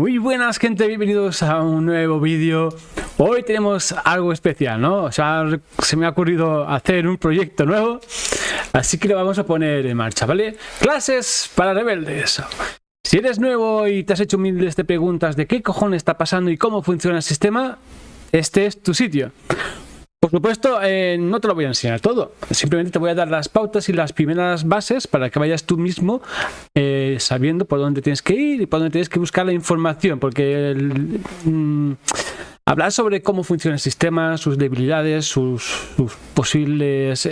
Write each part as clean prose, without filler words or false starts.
Muy buenas, gente, bienvenidos a un nuevo vídeo. Hoy tenemos algo especial, ¿no? O sea, se me ha ocurrido hacer un proyecto nuevo, así que lo vamos a poner en marcha, ¿vale? Clases para rebeldes. Si eres nuevo y te has hecho miles de preguntas de qué cojones está pasando y cómo funciona el sistema, este es tu sitio. Por supuesto, no te lo voy a enseñar todo, simplemente te voy a dar las pautas y las primeras bases para que vayas tú mismo sabiendo por dónde tienes que ir y por dónde tienes que buscar la información, porque hablar sobre cómo funciona el sistema, sus debilidades, sus posibles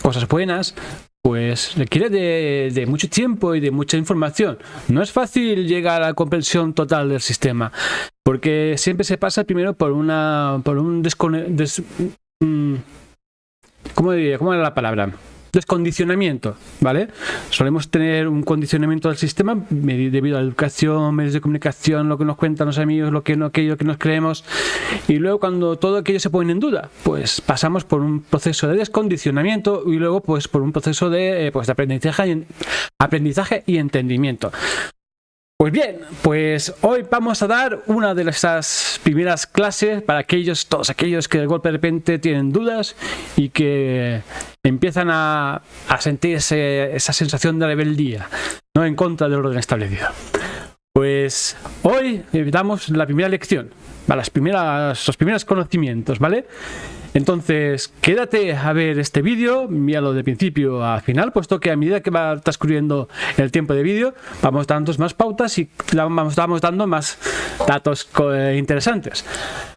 cosas buenas, pues requiere de mucho tiempo y de mucha información. No es fácil llegar a la comprensión total del sistema, porque siempre se pasa primero por un ¿cómo diría? ¿Cómo era la palabra? Descondicionamiento, ¿vale? Solemos tener un condicionamiento del sistema debido a la educación, medios de comunicación, lo que nos cuentan los amigos, aquello que nos creemos, y luego cuando todo aquello se pone en duda, pues pasamos por un proceso de descondicionamiento y luego pues por un proceso de aprendizaje y entendimiento. Pues bien, pues hoy vamos a dar una de esas primeras clases para todos aquellos que de golpe de repente tienen dudas y que empiezan a sentir esa sensación de rebeldía, ¿no? En contra del orden establecido. Pues hoy damos la primera lección, los primeros conocimientos, ¿vale? Entonces, quédate a ver este vídeo, míralo de principio a final, puesto que a medida que va transcurriendo el tiempo de vídeo, vamos dando más pautas y vamos dando más datos interesantes.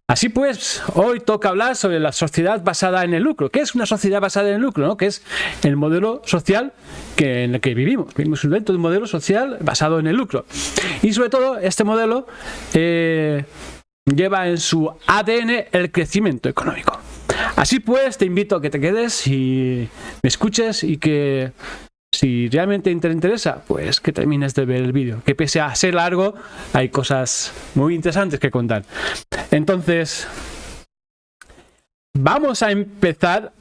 Así pues, hoy toca hablar sobre la sociedad basada en el lucro. ¿Qué es una sociedad basada en el lucro, no? ¿Qué es el modelo social en el que vivimos? Vivimos dentro de un modelo social basado en el lucro. Y sobre todo, este modelo lleva en su ADN el crecimiento económico. Así pues, te invito a que te quedes y me escuches y que si realmente te interesa, pues que termines de ver el vídeo. Que pese a ser largo, hay cosas muy interesantes que contar. Entonces, vamos a empezar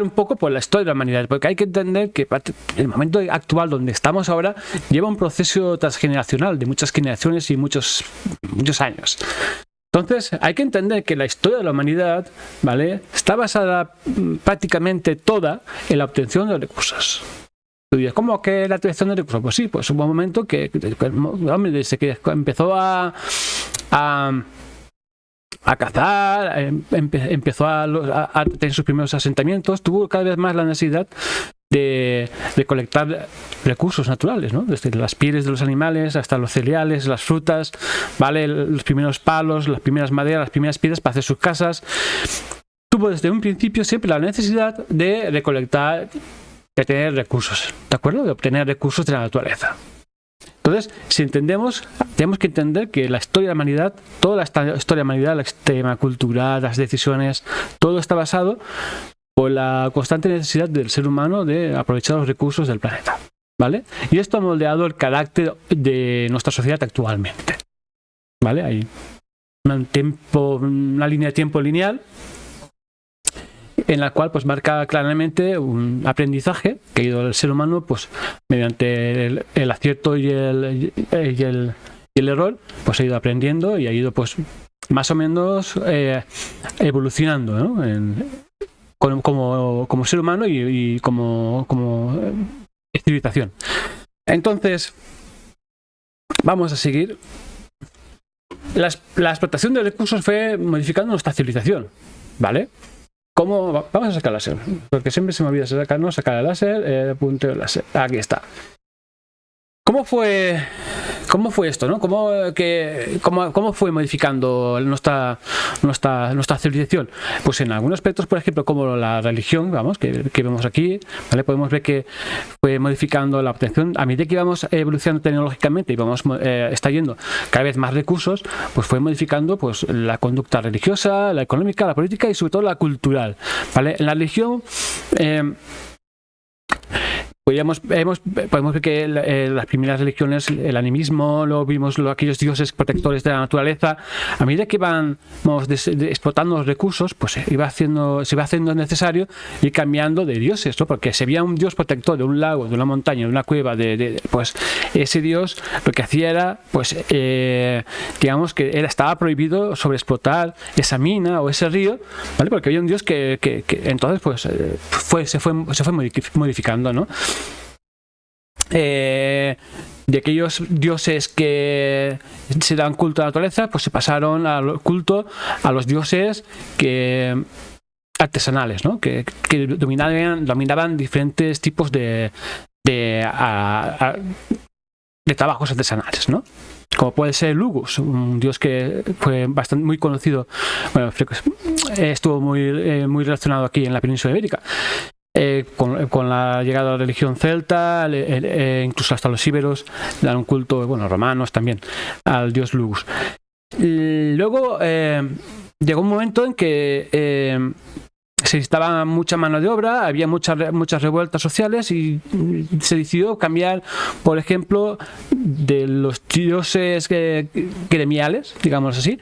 un poco por la historia de la humanidad, porque hay que entender que el momento actual donde estamos ahora lleva un proceso transgeneracional de muchas generaciones y muchos años. Entonces, hay que entender que la historia de la humanidad, ¿vale?, está basada prácticamente toda en la obtención de recursos. Tú dices, ¿cómo que la obtención de recursos? Pues sí, pues hubo un momento que el hombre, desde que empezó a cazar, empezó a tener sus primeros asentamientos, tuvo cada vez más la necesidad de colectar recursos naturales, ¿no? Desde las pieles de los animales hasta los cereales, las frutas, ¿vale? Los primeros palos, las primeras maderas, las primeras piedras para hacer sus casas. Tuvo desde un principio siempre la necesidad de recolectar, de tener recursos, ¿de acuerdo? De obtener recursos de la naturaleza. Entonces, si entendemos, tenemos que entender que la historia de la humanidad, toda la historia de la humanidad, la extrema cultural, las decisiones, todo está basado por la constante necesidad del ser humano de aprovechar los recursos del planeta, ¿vale? Y esto ha moldeado el carácter de nuestra sociedad actualmente, ¿vale? Hay una línea de tiempo lineal en la cual pues marca claramente un aprendizaje que ha ido el ser humano pues mediante el acierto y el error, pues ha ido aprendiendo y ha ido pues más o menos evolucionando, ¿no? Como ser humano y como civilización. Entonces, vamos a seguir. La explotación de recursos fue modificando nuestra civilización, ¿vale? ¿Cómo? Vamos a sacar láser, porque siempre se me olvida sacar el láser, puntero láser. Aquí está. ¿Cómo fue esto, ¿no? ¿Cómo fue modificando nuestra civilización? Pues en algunos aspectos, por ejemplo, como la religión, vamos, que vemos aquí, ¿vale? Podemos ver que fue modificando la obtención. A medida que íbamos evolucionando tecnológicamente y vamos extrayendo cada vez más recursos, pues fue modificando pues la conducta religiosa, la económica, la política y sobre todo la cultural, ¿vale? En la religión podemos ver que las primeras religiones, el animismo, lo vimos, aquellos dioses protectores de la naturaleza, a medida que van explotando los recursos, pues se va haciendo necesario ir cambiando de dioses, ¿no? Porque si había un dios protector de un lago, de una montaña, de una cueva, pues ese dios lo que hacía era, pues digamos que estaba prohibido sobreexplotar esa mina o ese río, ¿vale? Porque había un dios que entonces pues se fue modificando, ¿no? De aquellos dioses que se dan culto a la naturaleza, pues se pasaron al culto a los dioses artesanales, ¿no? que dominaban diferentes tipos de trabajos artesanales, ¿no? Como puede ser Lugus, un dios que fue muy conocido, bueno, estuvo muy relacionado aquí en la península ibérica. Con la llegada de la religión celta, incluso hasta los íberos dan un culto, bueno, romanos también, al dios Lugus. Luego llegó un momento en que se necesitaba mucha mano de obra, había muchas revueltas sociales y se decidió cambiar, por ejemplo, de los dioses gremiales, digamos así,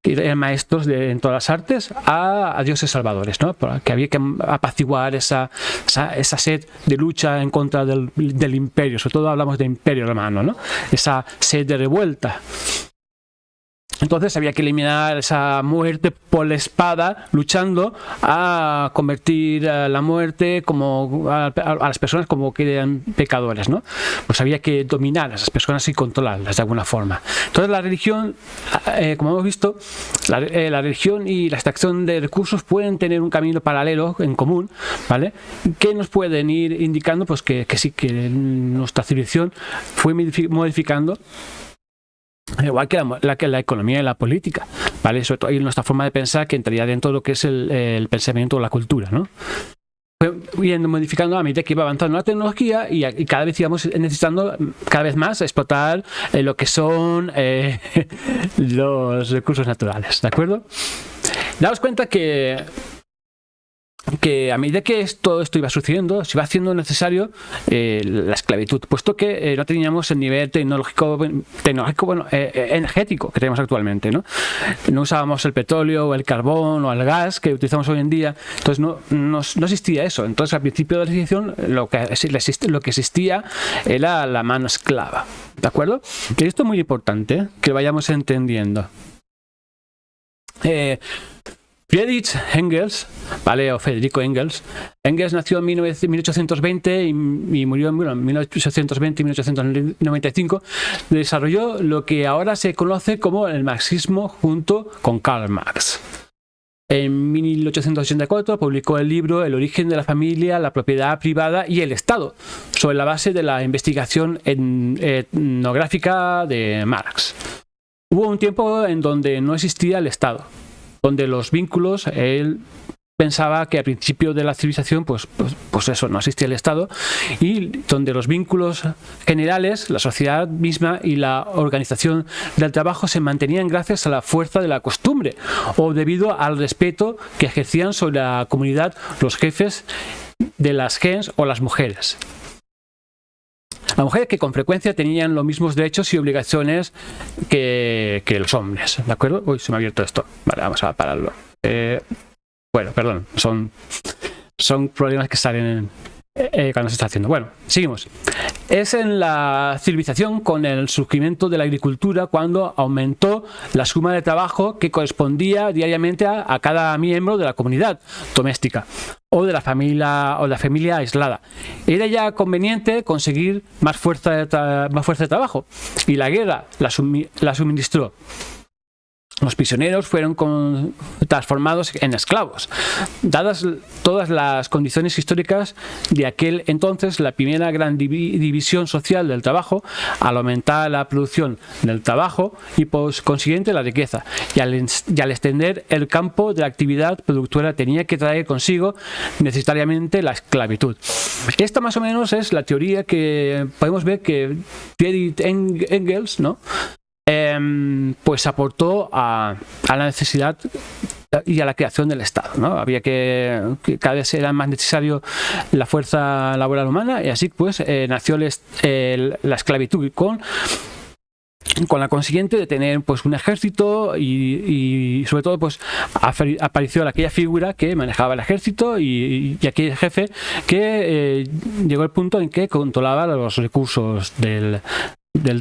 que eran maestros en todas las artes, a dioses salvadores, ¿no? Porque había que apaciguar esa sed de lucha en contra del imperio, sobre todo hablamos de imperio romano, ¿no? Esa sed de revuelta. Entonces había que eliminar esa muerte por la espada, luchando a convertir a la muerte a las personas como que eran pecadores, ¿no? Pues había que dominar a esas personas y controlarlas de alguna forma. Entonces la religión, como hemos visto, la religión y la extracción de recursos pueden tener un camino paralelo en común, ¿vale? Que nos pueden ir indicando pues que sí, que nuestra civilización fue modificando, igual que la economía y la política, ¿vale? Sobre todo ahí nuestra forma de pensar, que entraría dentro de lo que es el pensamiento o la cultura, ¿no? Fue yendo modificando a medida que iba avanzando la tecnología y cada vez íbamos necesitando cada vez más explotar lo que son los recursos naturales, ¿de acuerdo? Daos cuenta que a medida que todo esto iba sucediendo, se iba haciendo necesario la esclavitud, puesto que no teníamos el nivel tecnológico energético que tenemos actualmente, ¿no? No usábamos el petróleo o el carbón o el gas que utilizamos hoy en día, entonces no existía eso. Entonces al principio de la civilización lo que existía era la mano esclava, ¿de acuerdo? Y esto es muy importante que lo vayamos entendiendo. Friedrich Engels, ¿vale? O Federico Engels. Engels nació en 1820 y murió en 1820 y 1895. Desarrolló lo que ahora se conoce como el marxismo junto con Karl Marx. En 1884 publicó el libro El origen de la familia, la propiedad privada y el Estado, sobre la base de la investigación etnográfica de Marx. Hubo un tiempo en donde no existía el Estado, donde los vínculos, él pensaba que al principio de la civilización pues eso, no existía el Estado, y donde los vínculos generales, la sociedad misma y la organización del trabajo se mantenían gracias a la fuerza de la costumbre o debido al respeto que ejercían sobre la comunidad los jefes de las gens o las mujeres. Las mujeres que con frecuencia tenían los mismos derechos y obligaciones que los hombres, ¿de acuerdo? Uy, se me ha abierto esto. Vale, vamos a pararlo. Bueno, perdón, son problemas que salen cuando se está haciendo. Bueno, seguimos. Es en la civilización con el surgimiento de la agricultura cuando aumentó la suma de trabajo que correspondía diariamente a cada miembro de la comunidad doméstica o de la familia aislada. Era ya conveniente conseguir más fuerza de trabajo, y la guerra la suministró. Los prisioneros fueron transformados en esclavos. Dadas todas las condiciones históricas de aquel entonces, la primera gran división social del trabajo, al aumentar la producción del trabajo y por consiguiente la riqueza, y al extender el campo de la actividad productora, tenía que traer consigo necesariamente la esclavitud. Esta más o menos es la teoría que podemos ver que Friedrich Engels, ¿no? Pues aportó a la necesidad y a la creación del Estado, ¿no? Había que cada vez era más necesario la fuerza laboral humana, y así pues nació la esclavitud con la consiguiente de tener pues un ejército y sobre todo pues apareció aquella figura que manejaba el ejército y aquel jefe que llegó al punto en que controlaba los recursos del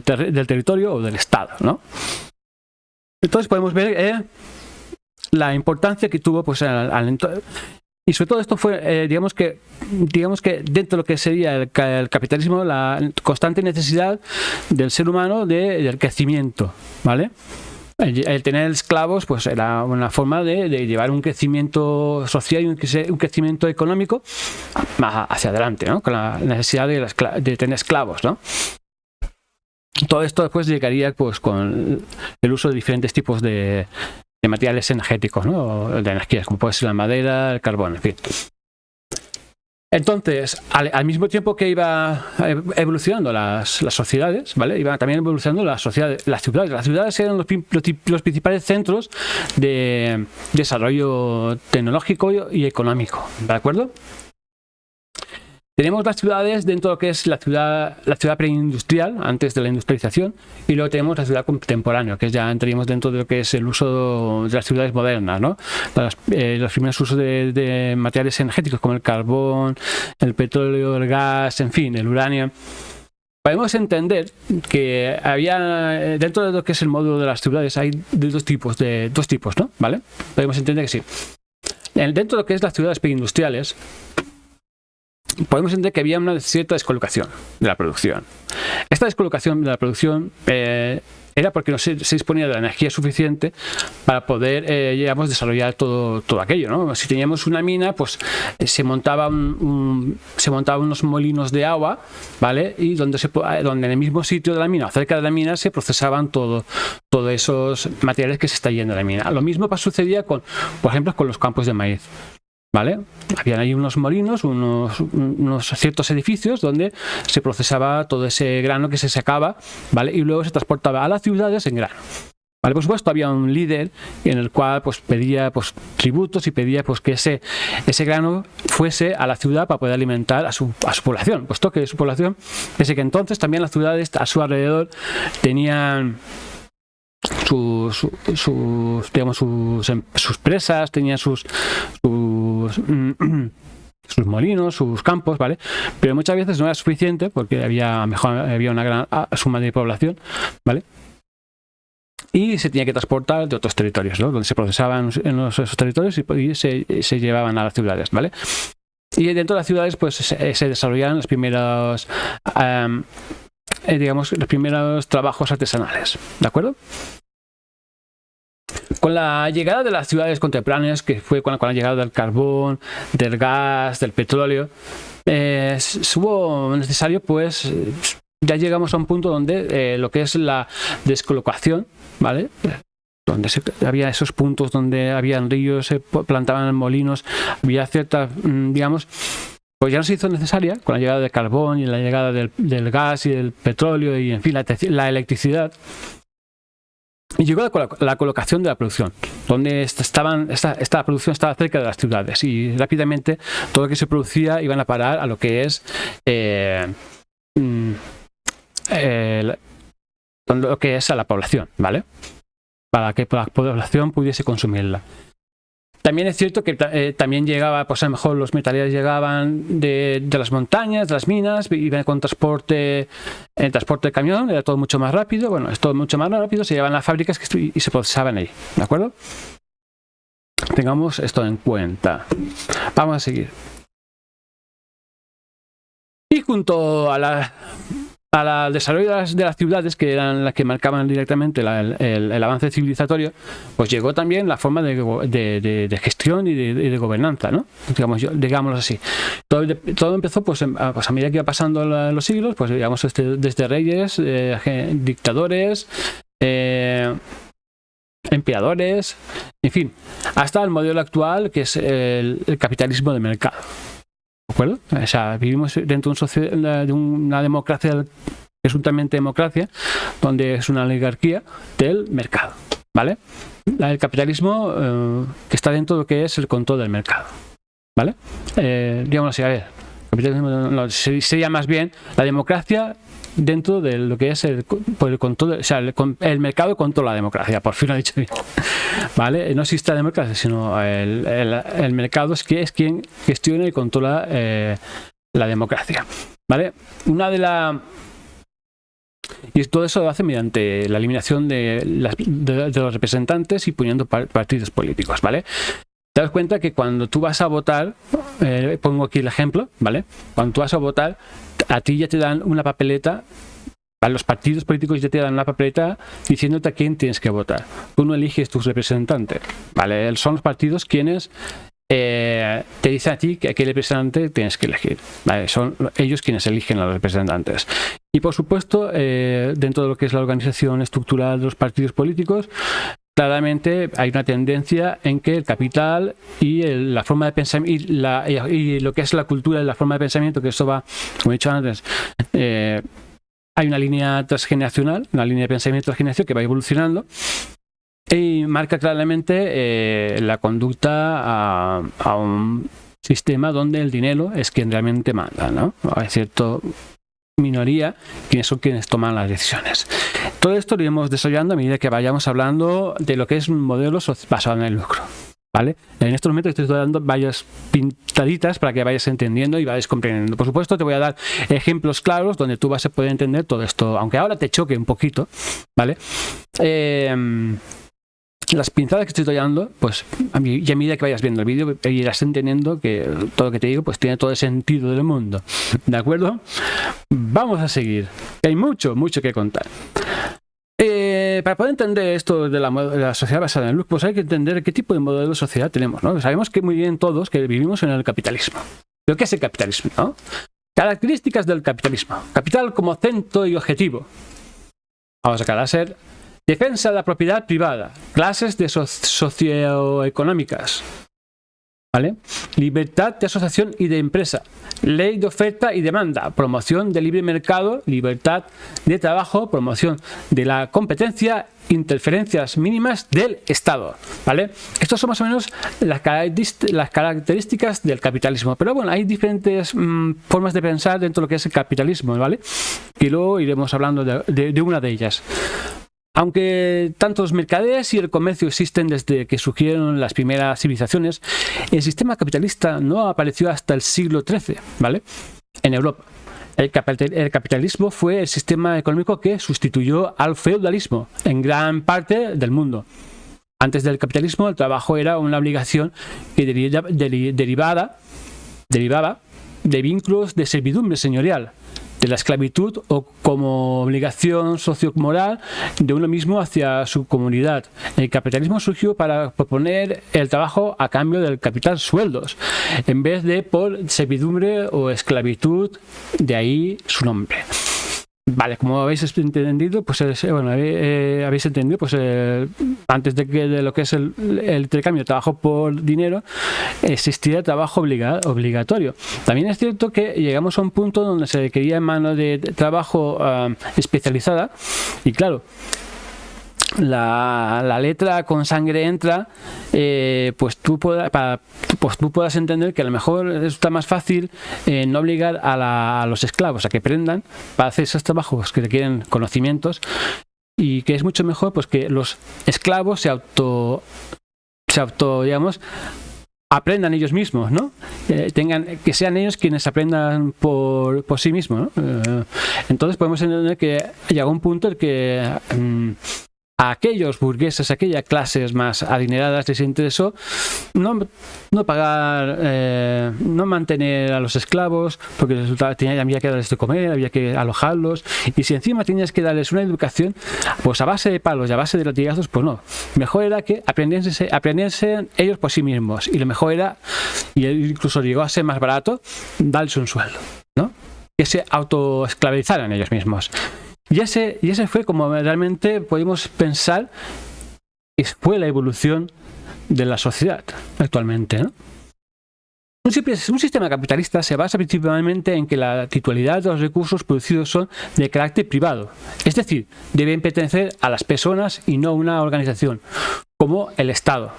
territorio o del Estado, ¿no? Entonces podemos ver la importancia que tuvo pues y sobre todo esto fue digamos que dentro de lo que sería el capitalismo, la constante necesidad del ser humano del crecimiento, ¿vale? El tener esclavos pues era una forma de llevar un crecimiento social y un crecimiento económico más hacia adelante, ¿no? Con la necesidad de tener esclavos, ¿no? Todo esto después llegaría pues con el uso de diferentes tipos de materiales energéticos, ¿no? De energías, como puede ser la madera, el carbón, en fin. Entonces, al mismo tiempo que iba evolucionando las sociedades, ¿vale? Iban también evolucionando las ciudades. Las ciudades eran los principales centros de desarrollo tecnológico y económico, ¿de acuerdo? Tenemos las ciudades dentro de lo que es la ciudad preindustrial, antes de la industrialización, y luego tenemos la ciudad contemporánea, que ya entraríamos dentro de lo que es el uso de las ciudades modernas, ¿no? Los primeros usos de materiales energéticos como el carbón, el petróleo, el gas, en fin, el uranio. Podemos entender que había dentro de lo que es el módulo de las ciudades hay dos tipos, ¿no? ¿Vale? Podemos entender que sí. Dentro de lo que es las ciudades preindustriales, podemos entender que había una cierta descolocación de la producción. Esta descolocación de la producción era porque no se disponía de la energía suficiente para poder, digamos, desarrollar todo aquello, ¿no? Si teníamos una mina, pues se montaban unos molinos de agua, ¿vale? Y donde en el mismo sitio de la mina, cerca de la mina, se procesaban todos esos materiales que se está yendo de la mina. Lo mismo sucedía por ejemplo, con los campos de maíz, ¿vale? Habían ahí unos molinos, unos ciertos edificios donde se procesaba todo ese grano que se sacaba, ¿vale? Y luego se transportaba a las ciudades en grano, ¿vale? Por supuesto había un líder en el cual pues pedía pues tributos y pedía pues que ese grano fuese a la ciudad para poder alimentar a su población, puesto que su población, pese que entonces también las ciudades a su alrededor tenían sus presas, tenían sus molinos, sus campos, ¿vale? Pero muchas veces no era suficiente porque había una gran suma de población, ¿vale? Y se tenía que transportar de otros territorios, ¿no? Donde se procesaban en esos territorios y se llevaban a las ciudades, ¿vale? Y dentro de las ciudades pues se desarrollaron los primeros los primeros trabajos artesanales, ¿de acuerdo? Con la llegada de las ciudades contemporáneas, que fue con la llegada del carbón, del gas, del petróleo, hubo necesario, pues, ya llegamos a un punto donde lo que es la descolocación, ¿vale? Donde había esos puntos donde había ríos, se plantaban molinos, había ciertas, digamos, pues ya no se hizo necesaria con la llegada del carbón y la llegada del gas y del petróleo y, en fin, la electricidad. Y llegó la colocación de la producción, donde esta producción estaba cerca de las ciudades y rápidamente todo lo que se producía iban a parar a lo que es lo que es a la población, ¿vale? Para que la población pudiese consumirla. También es cierto que también llegaba, pues a lo mejor los metales llegaban de las montañas, de las minas, iban con transporte de camión, era todo mucho más rápido. Bueno, es todo mucho más rápido, se llevaban a las fábricas y se procesaban ahí, ¿de acuerdo? Tengamos esto en cuenta. Vamos a seguir. Y junto al desarrollo de las ciudades, que eran las que marcaban directamente el avance civilizatorio, pues llegó también la forma de gestión y de gobernanza, ¿no? Digámoslo así. Todo empezó pues a medida que iba pasando los siglos, pues digamos desde reyes, dictadores, emperadores, en fin, hasta el modelo actual, que es el capitalismo de mercado. ¿De acuerdo? O sea, vivimos dentro de una democracia que es totalmente democracia, donde es una oligarquía del mercado. ¿vale? El capitalismo que está dentro de lo que es el control del mercado, ¿vale? Digamos así, a ver, capitalismo sería más bien la democracia dentro de lo que es el control, o sea, el mercado controla la democracia, por fin lo he dicho bien, ¿vale? No existe la democracia, sino el mercado es quien gestiona y controla la democracia, ¿vale? Y todo eso lo hace mediante la eliminación de los representantes y poniendo partidos políticos, ¿vale? Te das cuenta que cuando tú vas a votar, pongo aquí el ejemplo, ¿vale? Cuando tú vas a votar, a ti ya te dan una papeleta, a los partidos políticos ya te dan una papeleta diciéndote a quién tienes que votar. Tú no eliges tus representantes, ¿vale? Son los partidos quienes te dicen a ti que a qué representante tienes que elegir, ¿vale? Son ellos quienes eligen a los representantes. Y por supuesto, dentro de lo que es la organización estructural de los partidos políticos, claramente hay una tendencia en que el capital y la forma de pensamiento y lo que es la cultura y la forma de pensamiento, que eso va, como he dicho antes, hay una línea transgeneracional, una línea de pensamiento transgeneracional que va evolucionando y marca claramente la conducta a un sistema donde el dinero es quien realmente manda, ¿no? Hay cierta minoría quienes son quienes toman las decisiones. Todo esto lo iremos desarrollando a medida que vayamos hablando de lo que es un modelo basado en el lucro, ¿vale? En estos momentos te estoy dando varias pintaditas para que vayas entendiendo y vayas comprendiendo. Por supuesto, te voy a dar ejemplos claros donde tú vas a poder entender todo esto, aunque ahora te choque un poquito, ¿vale? Las pinzadas que estoy dando, pues a medida que vayas viendo el vídeo irás entendiendo que todo lo que te digo pues tiene todo el sentido del mundo, ¿de acuerdo? Vamos a seguir, hay mucho que contar. Para poder entender esto de la sociedad basada en el lucro, pues hay que entender qué tipo de modelo de sociedad tenemos, ¿no? Sabemos que muy bien todos que vivimos en el capitalismo. ¿Pero qué es el capitalismo, no? Características del capitalismo. Capital como centro y objetivo. Vamos a sacar a ser defensa de la propiedad privada, clases de socioeconómicas, ¿vale? Libertad de asociación y de empresa, ley de oferta y demanda, promoción del libre mercado, libertad de trabajo, promoción de la competencia, interferencias mínimas del Estado, ¿vale? Estos son más o menos las características del capitalismo, pero bueno, hay diferentes formas de pensar dentro de lo que es el capitalismo, ¿vale? Y luego iremos hablando de una de ellas. Aunque tanto los mercaderes y el comercio existen desde que surgieron las primeras civilizaciones, el sistema capitalista no apareció hasta el siglo XIII, ¿vale? En Europa. El capitalismo fue el sistema económico que sustituyó al feudalismo en gran parte del mundo. Antes del capitalismo, el trabajo era una obligación que derivaba de vínculos de servidumbre señorial, de la esclavitud o como obligación sociomoral de uno mismo hacia su comunidad. El capitalismo surgió para proponer el trabajo a cambio del capital sueldos, en vez de por servidumbre o esclavitud, de ahí su nombre. Vale, como habéis entendido, pues habéis entendido, pues antes de lo que es el intercambio de trabajo por dinero, existía el trabajo obligatorio. También es cierto que llegamos a un punto donde se requería mano de trabajo especializada, y claro, la letra con sangre entra, pues tú puedas entender que a lo mejor está más fácil no obligar a los esclavos a que aprendan para hacer esos trabajos que requieren conocimientos, y que es mucho mejor pues que los esclavos se digamos, aprendan ellos mismos, ¿no? Que sean ellos quienes aprendan por sí mismos, ¿no? Entonces podemos entender que llegó un punto en que a aquellos burgueses, a aquellas clases más adineradas les interesó no pagar, no mantener a los esclavos, porque resultaba había que darles de comer, había que alojarlos, y si encima tenías que darles una educación, pues a base de palos y a base de latigazos, pues no. Mejor era que aprendiesen ellos por sí mismos, y lo mejor era, y incluso llegó a ser más barato, darles un sueldo, ¿no? Que se autoesclavizaran ellos mismos. Y ese fue como realmente podemos pensar que fue la evolución de la sociedad actualmente, ¿no? Un sistema capitalista se basa principalmente en que la titularidad de los recursos producidos son de carácter privado, es decir, deben pertenecer a las personas y no a una organización, como el Estado.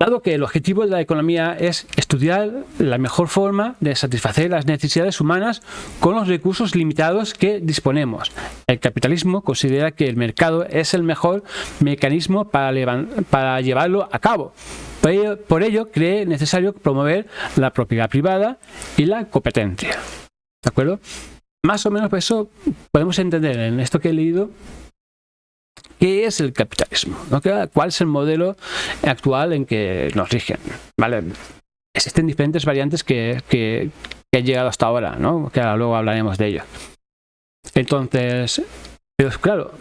Dado que el objetivo de la economía es estudiar la mejor forma de satisfacer las necesidades humanas con los recursos limitados que disponemos, el capitalismo considera que el mercado es el mejor mecanismo para llevarlo a cabo. Por ello, cree necesario promover la propiedad privada y la competencia. ¿De acuerdo? Más o menos por eso podemos entender en esto que he leído qué es el capitalismo, ¿no? ¿Cuál es el modelo actual en que nos rigen? ¿Vale? Existen diferentes variantes que han llegado hasta ahora, ¿no? Que ahora luego hablaremos de ello. Entonces, pues claro,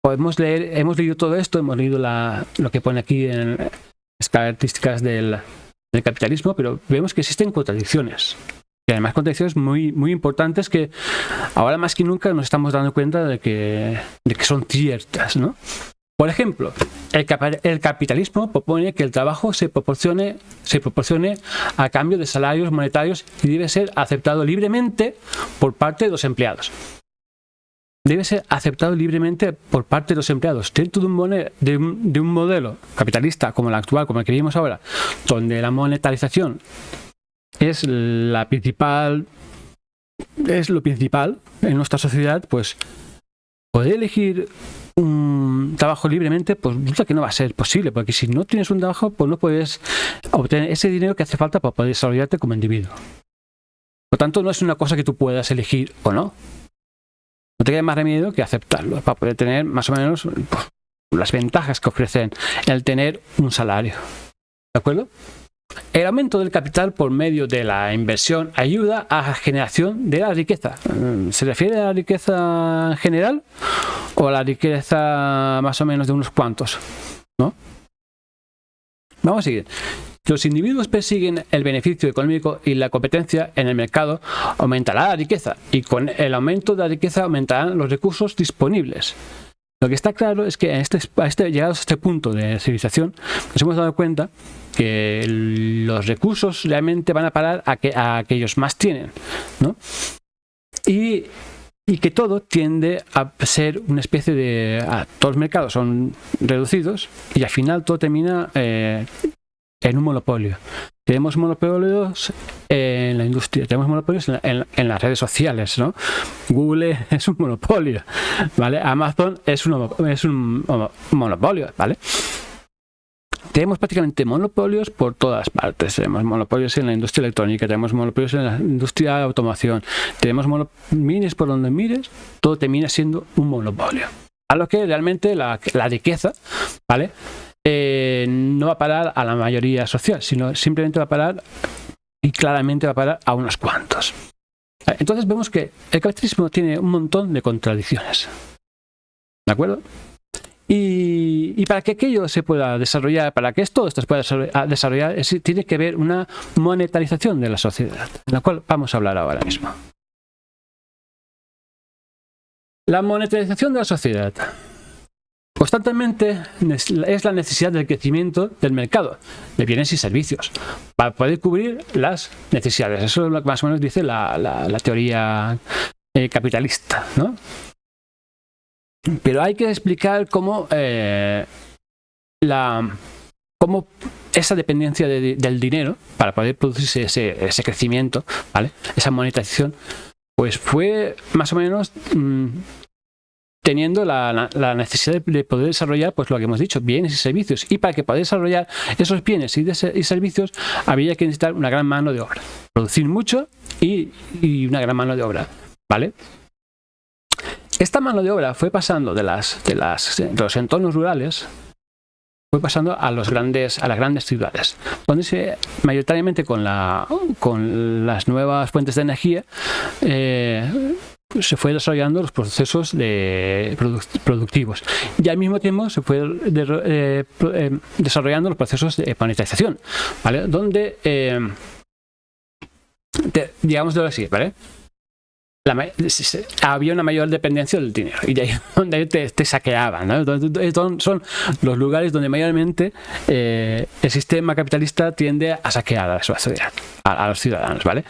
hemos leído todo esto, hemos leído lo que pone aquí en las características del capitalismo, pero vemos que existen contradicciones. Y además contradicciones muy, muy importantes que ahora más que nunca nos estamos dando cuenta de que son ciertas, ¿no? Por ejemplo, el capitalismo propone que el trabajo se proporcione a cambio de salarios monetarios y debe ser aceptado libremente por parte de los empleados. Debe ser aceptado libremente por parte de los empleados. Dentro de un modelo capitalista como el actual, como el que vivimos ahora, donde la monetarización es lo principal en nuestra sociedad, pues poder elegir un trabajo libremente, pues resulta que no va a ser posible, porque si no tienes un trabajo, pues no puedes obtener ese dinero que hace falta para poder desarrollarte como individuo. Por lo tanto, no es una cosa que tú puedas elegir o no. No te queda más remedio que aceptarlo para poder tener más o menos pues, las ventajas que ofrecen el tener un salario. ¿De acuerdo? El aumento del capital por medio de la inversión ayuda a la generación de la riqueza. ¿Se refiere a la riqueza en general o a la riqueza más o menos de unos cuantos? ¿No? Vamos a seguir. Los individuos persiguen el beneficio económico y la competencia en el mercado aumentará la riqueza y con el aumento de la riqueza aumentarán los recursos disponibles. Lo que está claro es que llegados a este punto de civilización nos hemos dado cuenta que los recursos realmente van a parar a aquellos más tienen, ¿no? Y que todo tiende a ser una especie de... todos los mercados son reducidos y al final todo termina en un monopolio. Tenemos monopolios en la industria, tenemos monopolios en las redes sociales, ¿no? Google es un monopolio, ¿vale? Amazon es un monopolio, ¿vale? Tenemos prácticamente monopolios por todas partes. Tenemos monopolios en la industria electrónica, tenemos monopolios en la industria de automoción, tenemos mires por donde mires, todo termina siendo un monopolio. A lo que realmente la riqueza, ¿vale? No va a parar a la mayoría social, sino simplemente va a parar y claramente va a parar a unos cuantos. Entonces vemos que el capitalismo tiene un montón de contradicciones. ¿De acuerdo? Y para que aquello se pueda desarrollar, para que esto se pueda desarrollar, tiene que haber una monetarización de la sociedad, de la cual vamos a hablar ahora mismo. La monetarización de la sociedad. Constantemente es la necesidad del crecimiento del mercado de bienes y servicios para poder cubrir las necesidades. Eso es lo que más o menos dice la teoría capitalista, ¿no? Pero hay que explicar cómo esa dependencia del dinero para poder producirse ese crecimiento, ¿vale? Esa monetización, pues fue más o menos teniendo la necesidad de poder desarrollar, pues lo que hemos dicho, bienes y servicios. Y para que poder desarrollar esos bienes y servicios había que necesitar una gran mano de obra. Producir mucho y una gran mano de obra, ¿vale? Esta mano de obra fue pasando de los entornos rurales, fue pasando a las grandes ciudades, donde mayoritariamente con las nuevas fuentes de energía se fue desarrollando los procesos productivos y al mismo tiempo se fue desarrollando los procesos de monetización, ¿vale? Donde digámoslo así, ¿vale? había una mayor dependencia del dinero y de ahí donde te saqueaban, ¿no? Entonces, son los lugares donde mayormente el sistema capitalista tiende a saquear a la sociedad, a los ciudadanos, ¿vale?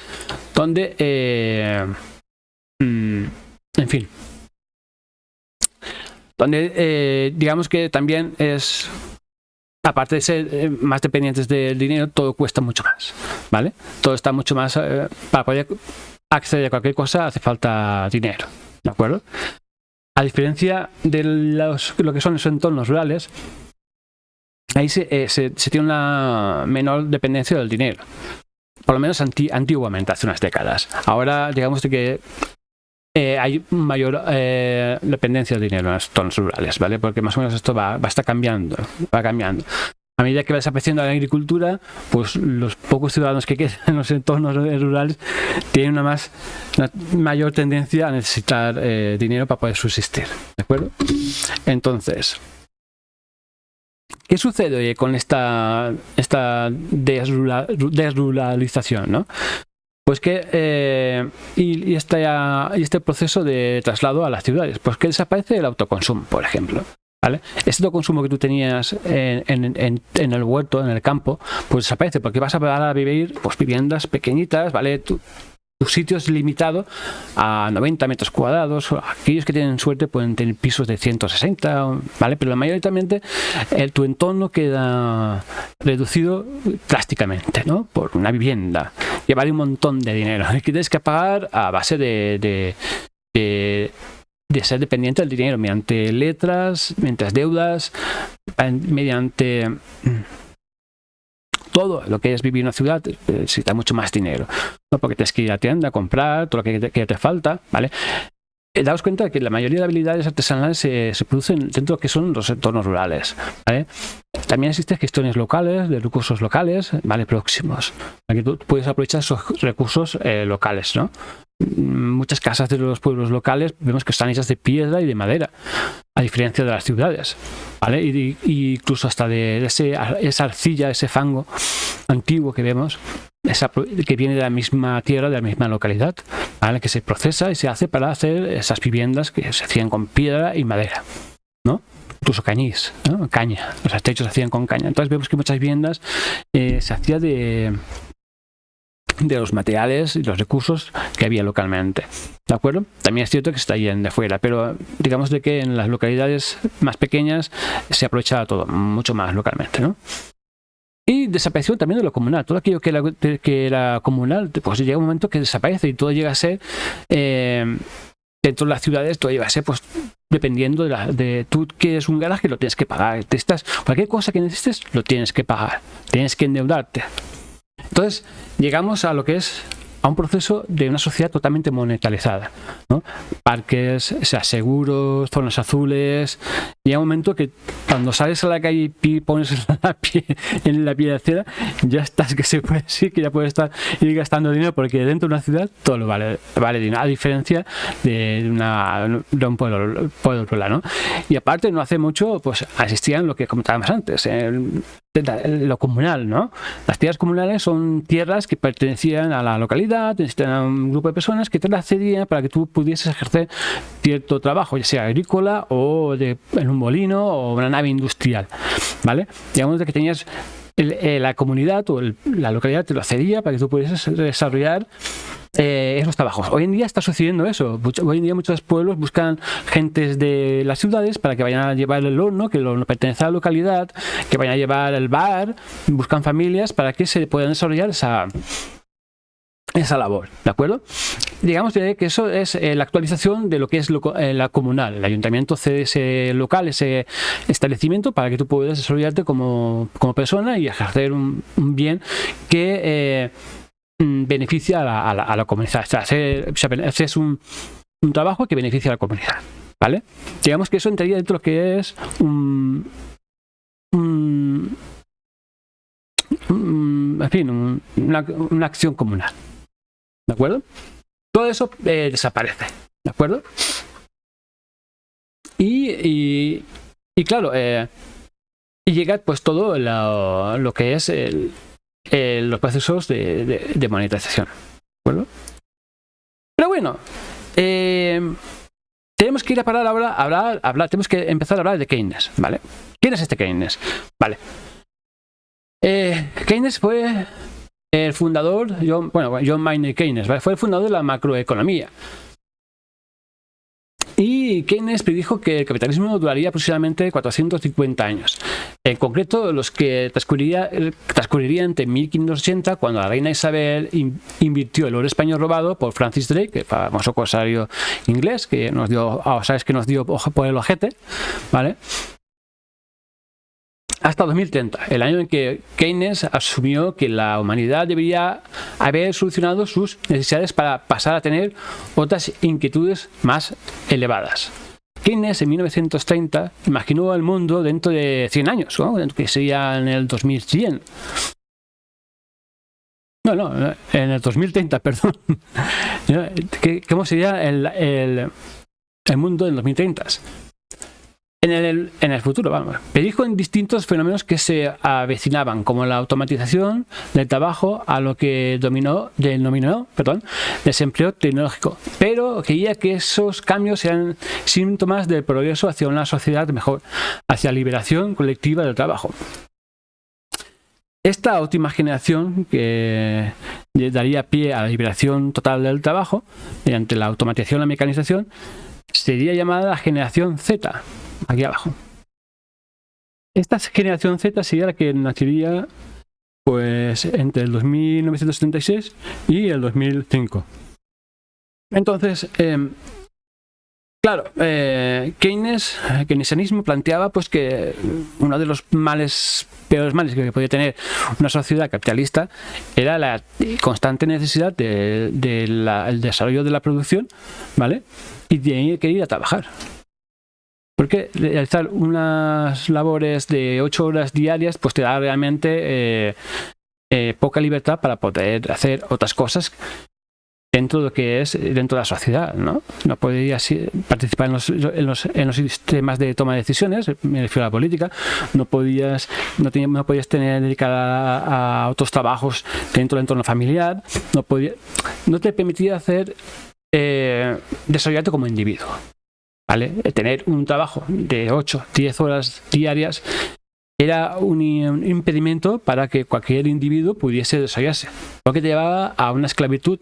Donde en fin, donde digamos que también es, aparte de ser más dependientes del dinero, todo cuesta mucho más, ¿vale? Todo está mucho más para poder acceder a cualquier cosa hace falta dinero, ¿de acuerdo? A diferencia de lo que son los entornos rurales, ahí se tiene una menor dependencia del dinero, por lo menos antiguamente, hace unas décadas. Ahora digamos de que hay mayor dependencia del dinero en los entornos rurales, ¿vale? Porque más o menos esto va a estar cambiando, va cambiando. A medida que va desapareciendo la agricultura, pues los pocos ciudadanos que quedan en los entornos rurales tienen una mayor tendencia a necesitar dinero para poder subsistir, ¿de acuerdo? Entonces, ¿qué sucede con esta desruralización, ¿no? Pues que este proceso de traslado a las ciudades, pues que desaparece el autoconsumo, por ejemplo, ¿vale? Este autoconsumo que tú tenías en el huerto, en el campo, pues desaparece porque vas a vivir pues viviendas pequeñitas, ¿vale? Tu sitio es limitado a 90 metros cuadrados. Aquellos que tienen suerte pueden tener pisos de 160, ¿vale? Pero mayoritariamente tu entorno queda reducido drásticamente, ¿no? Por una vivienda que vale un montón de dinero y que tienes que pagar a base de ser dependiente del dinero mediante letras, mediante deudas, mediante todo lo que es vivir en una ciudad. Necesita mucho más dinero, ¿no? Porque tienes que ir a la tienda a comprar todo lo que te falta, ¿vale? Daos cuenta de que la mayoría de habilidades artesanales se producen dentro de lo que son los entornos rurales, ¿vale? También existen gestiones locales, de recursos locales, ¿vale? Próximos. Aquí tú puedes aprovechar esos recursos locales, ¿no? Muchas casas de los pueblos locales vemos que están hechas de piedra y de madera, a diferencia de las ciudades, ¿vale? Y incluso hasta de esa arcilla, ese fango antiguo que vemos, que viene de la misma tierra, de la misma localidad, ¿vale? Que se procesa y se hace para hacer esas viviendas que se hacían con piedra y madera, ¿no? Incluso cañís, ¿no? Caña, los techos se hacían con caña. Entonces vemos que muchas viviendas se hacía de los materiales y los recursos que había localmente, ¿de acuerdo? También es cierto que se está yendo de fuera, pero digamos de que en las localidades más pequeñas se aprovecha todo mucho más localmente, ¿no? Y desapareció también de lo comunal. Todo aquello que era comunal, pues llega un momento que desaparece y todo llega a ser dentro de las ciudades, todo llega a ser pues dependiendo de tú quieres un garaje, lo tienes que pagar. Cualquier cosa que necesites lo tienes que pagar, tienes que endeudarte. Entonces llegamos a lo que es a un proceso de una sociedad totalmente monetarizada, ¿no? Parques, o sea, seguros, zonas azules. Llega un momento que cuando sales a la calle y pones en la pie de acera, ya estás, que se puede decir que ya puedes ir gastando dinero, porque dentro de una ciudad todo lo vale dinero, a diferencia de un pueblo rural, ¿no? Y aparte, no hace mucho, pues existían lo que comentábamos antes, lo comunal, ¿no? Las tierras comunales son tierras que pertenecían a la localidad, necesitan a un grupo de personas que te las cedían para que tú pudieses ejercer cierto trabajo, ya sea agrícola o en un molino o una nave industrial, ¿vale? Digamos de que tenías la comunidad o la localidad te lo cedía para que tú pudieses desarrollar esos trabajos. Hoy en día está sucediendo eso. Hoy en día muchos pueblos buscan gentes de las ciudades para que vayan a llevar el horno, que el horno pertenece a la localidad, que vayan a llevar el bar, buscan familias para que se puedan desarrollar esa labor, ¿de acuerdo? Digamos que eso es la actualización de lo que es la comunal. El ayuntamiento cede ese local, ese establecimiento para que tú puedas desarrollarte como persona y ejercer un bien que beneficia a la comunidad. O sea, es un trabajo que beneficia a la comunidad, ¿vale? Digamos que eso entraría dentro de lo que es en fin, una acción comunal, ¿de acuerdo? Todo eso desaparece, ¿de acuerdo? Y claro, y llega pues todo lo que es los procesos de monetización, ¿de acuerdo? Pero bueno, tenemos que ir a parar ahora a hablar, tenemos que empezar a hablar de Keynes, ¿vale? ¿Quién es este Keynes? Vale. Keynes fue el fundador, John Maynard Keynes, ¿vale? Fue el fundador de la macroeconomía. Y Keynes predijo que el capitalismo duraría aproximadamente 450 años. En concreto, los que transcurrirían entre 1580, cuando la reina Isabel invirtió el oro español robado por Francis Drake, el famoso corsario inglés, que nos dio, ¿sabes? Que nos dio por el ojete, ¿vale? Hasta 2030, el año en que Keynes asumió que la humanidad debería haber solucionado sus necesidades para pasar a tener otras inquietudes más elevadas. Keynes en 1930 imaginó el mundo dentro de 100 años, ¿no? Que sería en el 2100. No, en el 2030, perdón. ¿Cómo sería el mundo en 2030? En el futuro, vamos. Predijo en distintos fenómenos que se avecinaban, como la automatización del trabajo, a lo que denominó desempleo tecnológico, pero creía que esos cambios eran síntomas del progreso hacia una sociedad mejor, hacia la liberación colectiva del trabajo. Esta última generación, que daría pie a la liberación total del trabajo mediante la automatización y la mecanización, sería llamada la generación Z. Aquí abajo. Esta generación Z sería la que nacería pues entre el 1976 y el 2005. Entonces, claro, keynesianismo planteaba pues que uno de los peores males que podía tener una sociedad capitalista era la constante necesidad del desarrollo de la producción, ¿vale? Y tenía que ir a trabajar. Porque realizar unas labores de 8 horas diarias pues te da realmente poca libertad para poder hacer otras cosas dentro de lo que es dentro de la sociedad, ¿no? No podías participar en los sistemas de toma de decisiones, me refiero a la política, no podías tener dedicada a otros trabajos dentro del entorno familiar, no te permitía hacer desarrollarte como individuo. ¿Vale? Tener un trabajo de 8-10 horas diarias era un impedimento para que cualquier individuo pudiese desarrollarse, lo que te llevaba a una esclavitud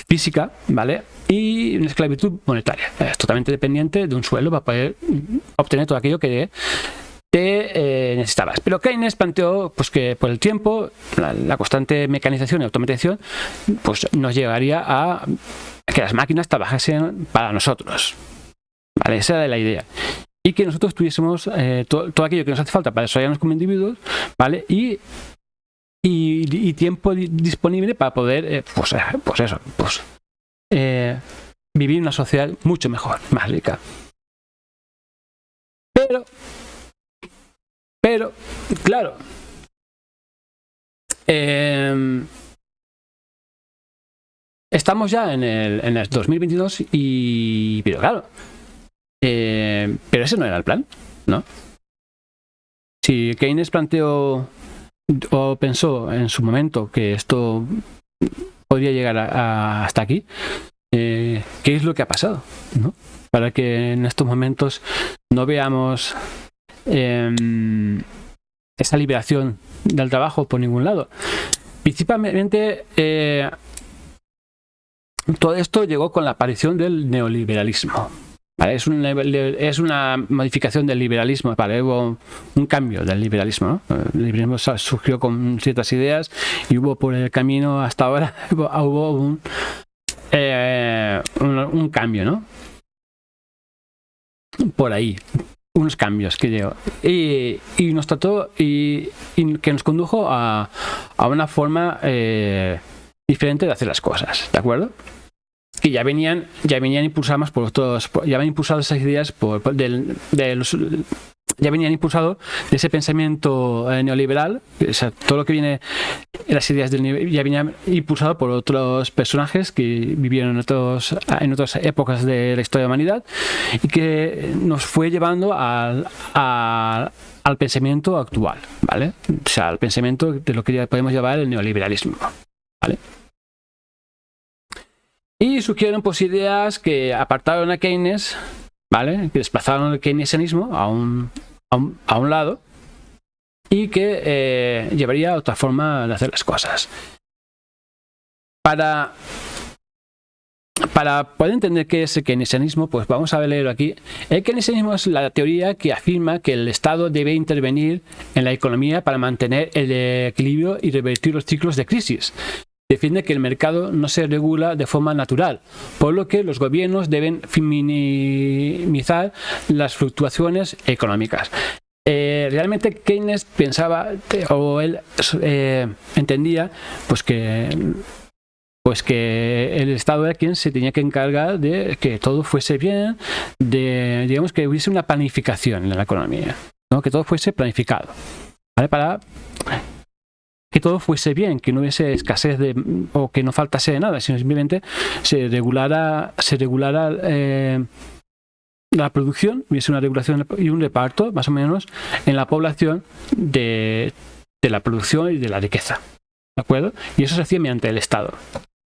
física, ¿vale? Y una esclavitud monetaria. Es totalmente dependiente de un sueldo para poder obtener todo aquello que te necesitabas. Pero Keynes planteó pues, que por el tiempo, la constante mecanización y automatización pues, nos llevaría a que las máquinas trabajasen para nosotros, ¿vale? Esa era la idea. Y que nosotros tuviésemos todo aquello que nos hace falta para desarrollarnos como individuos, ¿vale? Y tiempo disponible para poder, vivir una sociedad mucho mejor, más rica. Pero claro, estamos ya en el 2022 pero claro, pero ese no era el plan, ¿no? Si Keynes planteó o pensó en su momento que esto podría llegar hasta aquí, ¿qué es lo que ha pasado, ¿no? Para que en estos momentos no veamos esa liberación del trabajo por ningún lado. Principalmente todo esto llegó con la aparición del neoliberalismo, ¿vale? Es una modificación del liberalismo, ¿vale? Hubo un cambio del liberalismo, ¿no? El liberalismo surgió con ciertas ideas y hubo por el camino hasta ahora hubo un cambio, ¿no? Por ahí, unos cambios que llegó y nos trató y que nos condujo a una forma diferente de hacer las cosas, ¿de acuerdo? Que ya venían impulsadas por otros, ya habían impulsado esas ideas ya venían impulsados de ese pensamiento neoliberal, o sea, todo lo que viene en las ideas ya venían impulsado por otros personajes que vivieron en otras épocas de la historia de la humanidad y que nos fue llevando al pensamiento actual, ¿vale? O sea, al pensamiento de lo que ya podemos llamar el neoliberalismo, ¿vale? Y surgieron pues ideas que apartaron a Keynes, ¿vale? Que desplazaron el keynesianismo a un lado y que llevaría a otra forma de hacer las cosas. Para poder entender qué es el keynesianismo, pues vamos a leerlo aquí. El keynesianismo es la teoría que afirma que el Estado debe intervenir en la economía para mantener el equilibrio y revertir los ciclos de crisis. Defiende que el mercado no se regula de forma natural, por lo que los gobiernos deben minimizar las fluctuaciones económicas. Realmente Keynes pensaba, o él entendía, pues que el Estado era quien se tenía que encargar de que todo fuese bien, de, digamos, que hubiese una planificación en la economía, ¿no? Que todo fuese planificado, ¿vale? Para que todo fuese bien, que no hubiese escasez o que no faltase de nada, sino simplemente se regulara la producción, hubiese una regulación y un reparto, más o menos, en la población de la producción y de la riqueza, ¿de acuerdo? Y eso se hacía mediante el Estado.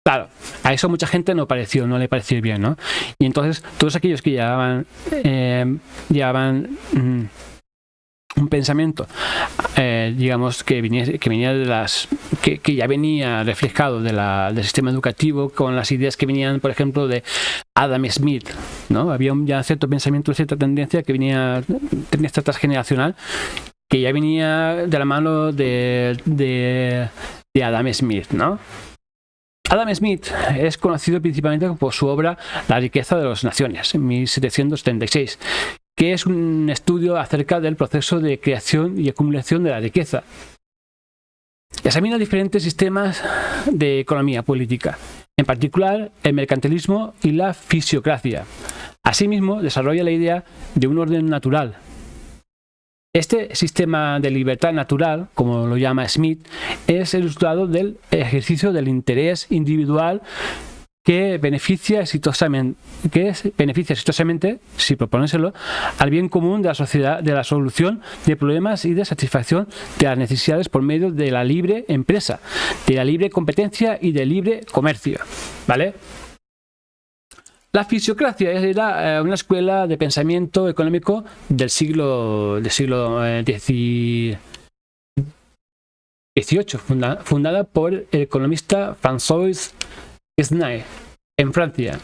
Claro, a eso mucha gente no le pareció bien, ¿no? Y entonces todos aquellos que llevaban un pensamiento, digamos, que venía de que ya venía reflejado del sistema educativo, con las ideas que venían, por ejemplo, de Adam Smith, ¿no? Había ya cierto pensamiento, cierta tendencia que tenía esta transgeneracional, que ya venía de la mano de Adam Smith, ¿no? Adam Smith es conocido principalmente por su obra La riqueza de las naciones, en 1776, que es un estudio acerca del proceso de creación y acumulación de la riqueza. Examina diferentes sistemas de economía política, en particular el mercantilismo y la fisiocracia. Asimismo, desarrolla la idea de un orden natural. Este sistema de libertad natural, como lo llama Smith, es el resultado del ejercicio del interés individual que beneficia exitosamente, si proponérselo, al bien común de la sociedad, de la solución de problemas y de satisfacción de las necesidades por medio de la libre empresa, de la libre competencia y del libre comercio, ¿vale? La fisiocracia era una escuela de pensamiento económico del siglo XVIII, fundada por el economista François Quesnay en Francia.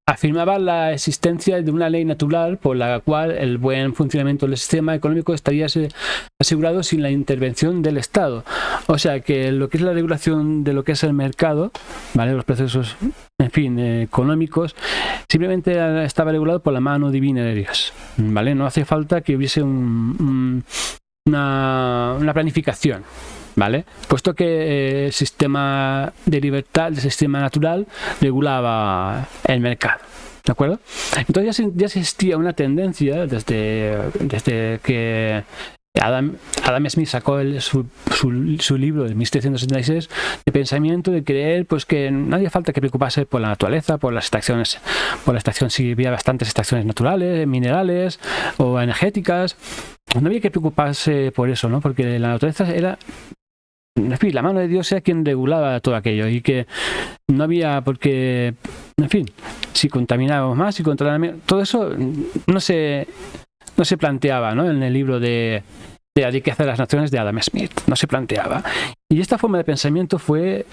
Afirmaba la existencia de una ley natural por la cual el buen funcionamiento del sistema económico estaría asegurado sin la intervención del Estado. O sea que lo que es la regulación de lo que es el mercado, ¿vale? Los procesos, en fin, económicos, simplemente estaba regulado por la mano divina de Dios, ¿vale? No hace falta que hubiese una planificación, ¿vale? Puesto que el sistema de libertad, el sistema natural, regulaba el mercado, ¿de acuerdo? Entonces ya existía una tendencia desde que Adam Smith sacó su libro de 1776 de pensamiento, de creer pues que no había falta que preocuparse por la naturaleza, por la extracción, si había bastantes extracciones naturales, minerales o energéticas. No había que preocuparse por eso, ¿no? Porque la naturaleza era, en fin, la mano de Dios era quien regulaba todo aquello, y que no había por qué, en fin, si contaminábamos más, si contaminamos, todo eso no se planteaba, ¿no? En el libro de La riqueza de las naciones de Adam Smith, no se planteaba. Y esta forma de pensamiento fue,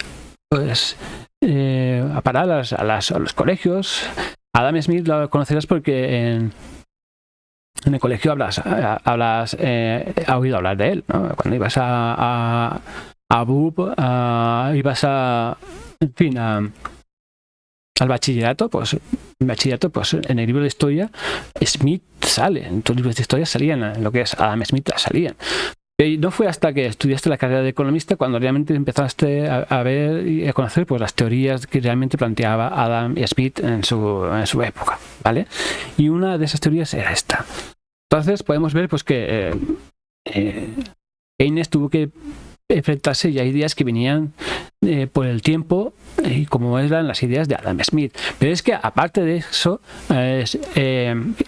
pues, a parar a los colegios. Adam Smith lo conocerás porque en el colegio has oído hablar de él, ¿no? Cuando ibas a BUP, ibas en fin, al bachillerato, pues en el libro de historia Smith sale, en tus libros de historia salían, en lo que es Adam Smith salían. Y no fue hasta que estudiaste la carrera de economista cuando realmente empezaste a ver y a conocer pues las teorías que realmente planteaba Adam Smith en su época, ¿vale? Y una de esas teorías era esta. Entonces podemos ver pues que Keynes tuvo que enfrentarse ya a ideas que venían por el tiempo, y como eran las ideas de Adam Smith. Pero es que aparte de eso,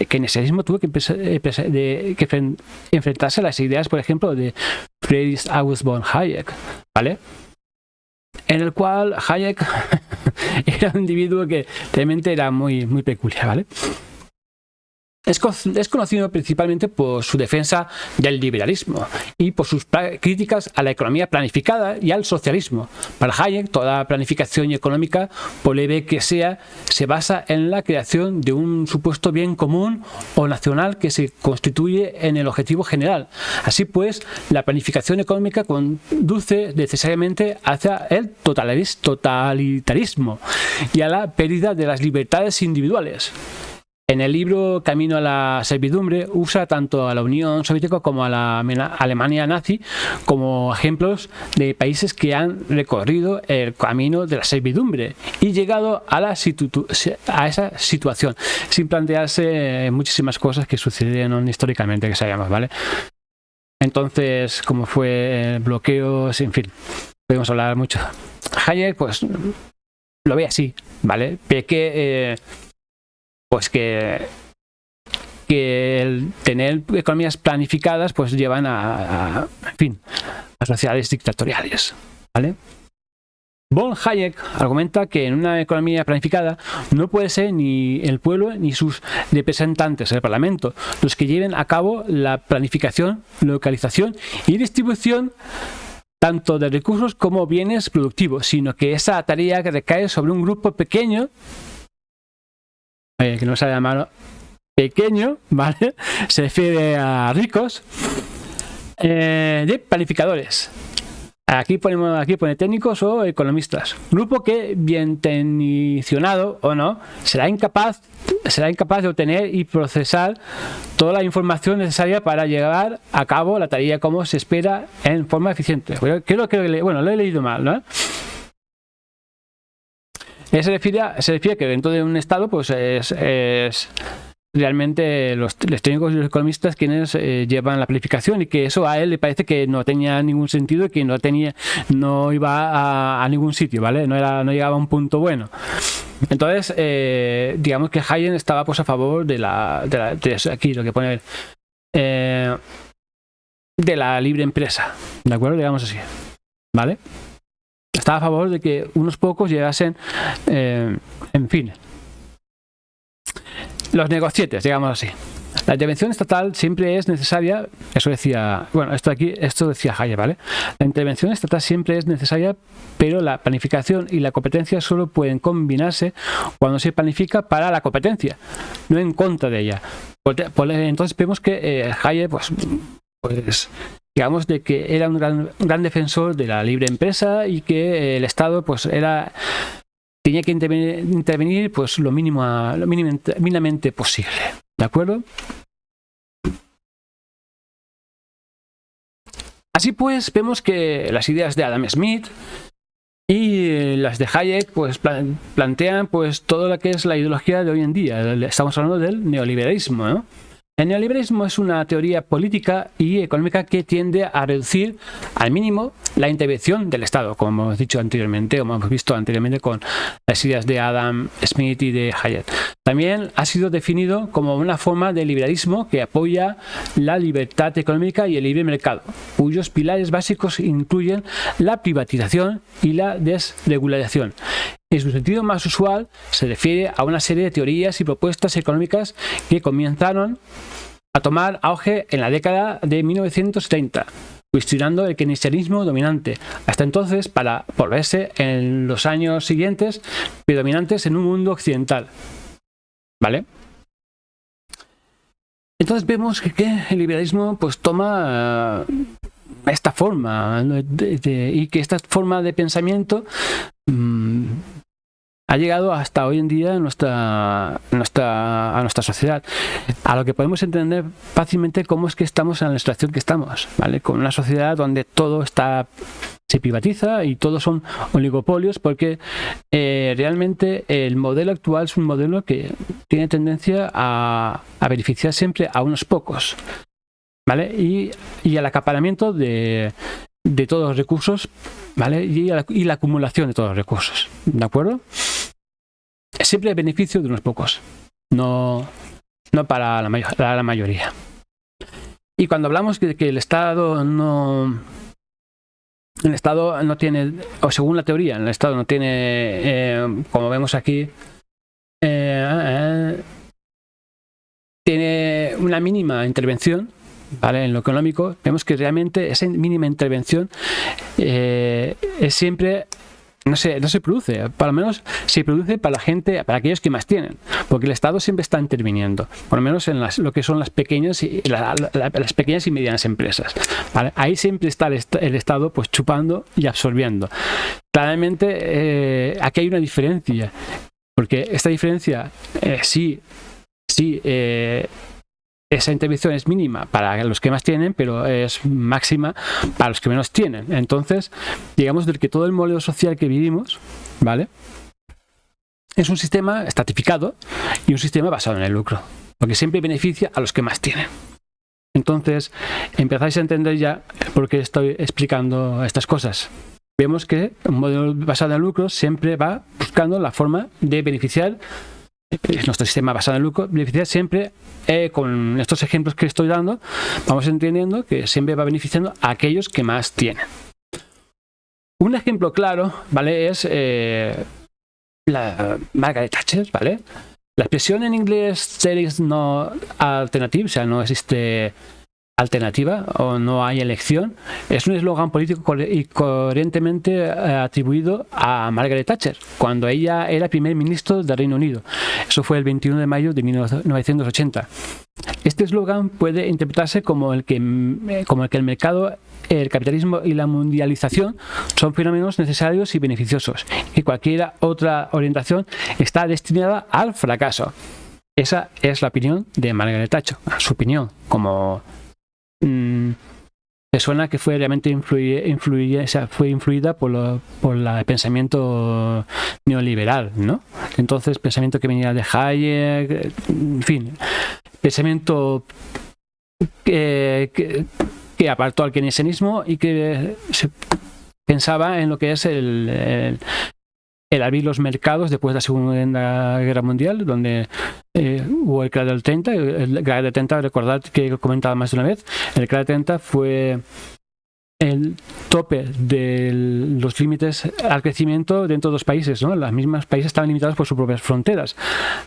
keynesianismo tuvo que enfrentarse a las ideas, por ejemplo, de Friedrich August von Hayek, ¿vale? En el cual Hayek era un individuo que realmente era muy, muy peculiar, ¿vale? Es conocido principalmente por su defensa del liberalismo y por sus críticas a la economía planificada y al socialismo. Para Hayek, toda planificación económica, por leve que sea, se basa en la creación de un supuesto bien común o nacional que se constituye en el objetivo general. Así pues, la planificación económica conduce necesariamente hacia el totalitarismo y a la pérdida de las libertades individuales. En el libro Camino a la servidumbre usa tanto a la Unión Soviética como a la Alemania nazi como ejemplos de países que han recorrido el camino de la servidumbre y llegado a esa situación, sin plantearse muchísimas cosas que sucedieron históricamente, que sabemos, ¿vale? Entonces, como fue bloqueos, en fin, podemos hablar mucho. Hayek, pues, lo ve así, ¿vale? Ve que pues que el tener economías planificadas pues llevan en fin, a sociedades dictatoriales, ¿vale? Von Hayek argumenta que en una economía planificada no puede ser ni el pueblo ni sus representantes, el Parlamento, los que lleven a cabo la planificación, localización y distribución tanto de recursos como bienes productivos, sino que esa tarea que recae sobre un grupo pequeño, que no se ha llamado pequeño, ¿vale? Se refiere a ricos, de planificadores. Aquí pone técnicos o economistas. Grupo que, bien intencionado o no, será incapaz de obtener y procesar toda la información necesaria para llevar a cabo la tarea como se espera en forma eficiente. Lo he leído mal, ¿no? Se refiere a que dentro de un Estado pues es realmente los técnicos y los economistas quienes llevan la planificación, y que eso a él le parece que no tenía ningún sentido y que no iba a ningún sitio, ¿vale? No llegaba a un punto bueno. Entonces, digamos que Hayek estaba pues a favor de eso, aquí lo que pone de la libre empresa, ¿de acuerdo? Digamos así, ¿vale? Estaba a favor de que unos pocos llegasen, en fin, los negocietes, digamos así. La intervención estatal siempre es necesaria, eso decía, bueno, esto decía Hayek, ¿vale? La intervención estatal siempre es necesaria, pero la planificación y la competencia solo pueden combinarse cuando se planifica para la competencia, no en contra de ella. Entonces vemos que Hayek, pues digamos de que era un gran defensor de la libre empresa y que el Estado pues tenía que intervenir pues lo mínimamente posible, ¿de acuerdo? Así pues vemos que las ideas de Adam Smith y las de Hayek pues plantean pues todo lo que es la ideología de hoy en día. Estamos hablando del neoliberalismo, ¿no? El neoliberalismo es una teoría política y económica que tiende a reducir al mínimo la intervención del Estado, como hemos dicho anteriormente, o hemos visto anteriormente con las ideas de Adam Smith y de Hayek. También ha sido definido como una forma de liberalismo que apoya la libertad económica y el libre mercado, cuyos pilares básicos incluyen la privatización y la desregulación. En su sentido más usual, se refiere a una serie de teorías y propuestas económicas que comenzaron a tomar auge en la década de 1930, cuestionando el keynesianismo dominante, hasta entonces para volverse en los años siguientes predominantes en un mundo occidental. ¿Vale? Entonces vemos que el liberalismo pues toma esta forma y que esta forma de pensamiento ha llegado hasta hoy en día a nuestra sociedad, a lo que podemos entender fácilmente cómo es que estamos en la situación que estamos, ¿vale? Con una sociedad donde todo se privatiza y todos son oligopolios, porque realmente el modelo actual es un modelo que tiene tendencia a beneficiar siempre a unos pocos, ¿vale? Y al acaparamiento de todos los recursos, ¿vale? Y la acumulación de todos los recursos, ¿de acuerdo? Es siempre el beneficio de unos pocos, no para la mayoría. Y cuando hablamos de que el Estado no el Estado no tiene, o según la teoría, el Estado no tiene, como vemos aquí, tiene una mínima intervención, ¿vale? En lo económico. Vemos que realmente esa mínima intervención es siempre no se produce, por lo menos se produce para la gente, para aquellos que más tienen, porque el Estado siempre está interviniendo, por lo menos en lo que son las pequeñas y las pequeñas y medianas empresas, ¿vale? Ahí siempre está el Estado pues chupando y absorbiendo. Claramente aquí hay una diferencia, porque esta diferencia esa intervención es mínima para los que más tienen, pero es máxima para los que menos tienen. Entonces, digamos del que todo el modelo social que vivimos, ¿vale?, es un sistema estratificado y un sistema basado en el lucro, porque siempre beneficia a los que más tienen. Entonces, empezáis a entender ya por qué estoy explicando estas cosas. Vemos que un modelo basado en el lucro siempre va buscando la forma de beneficiar. Nuestro sistema basado en el lucro beneficia siempre, con estos ejemplos que estoy dando, vamos entendiendo que siempre va beneficiando a aquellos que más tienen. Un ejemplo claro, ¿vale?, es la Margaret Thatcher, ¿vale? La expresión en inglés "there is no alternative", o sea, no existe alternativa o no hay elección, es un eslogan político y coherentemente atribuido a Margaret Thatcher cuando ella era primer ministro del Reino Unido. Eso fue el 21 de mayo de 1980. Este eslogan puede interpretarse como el que el mercado, el capitalismo y la mundialización son fenómenos necesarios y beneficiosos, y cualquier otra orientación está destinada al fracaso. Esa es la opinión de Margaret Thatcher, su opinión como persona que fue realmente fue influida por el pensamiento neoliberal, ¿no? Entonces, pensamiento que venía de Hayek, en fin, pensamiento que apartó al keynesianismo y que se pensaba en lo que es el abrir los mercados después de la Segunda Guerra Mundial, donde hubo el crack del 30. El crack del 30, recordad que he comentado más de una vez, el crack del 30 fue el tope de los límites al crecimiento dentro de los países, ¿no? Los mismos países estaban limitados por sus propias fronteras,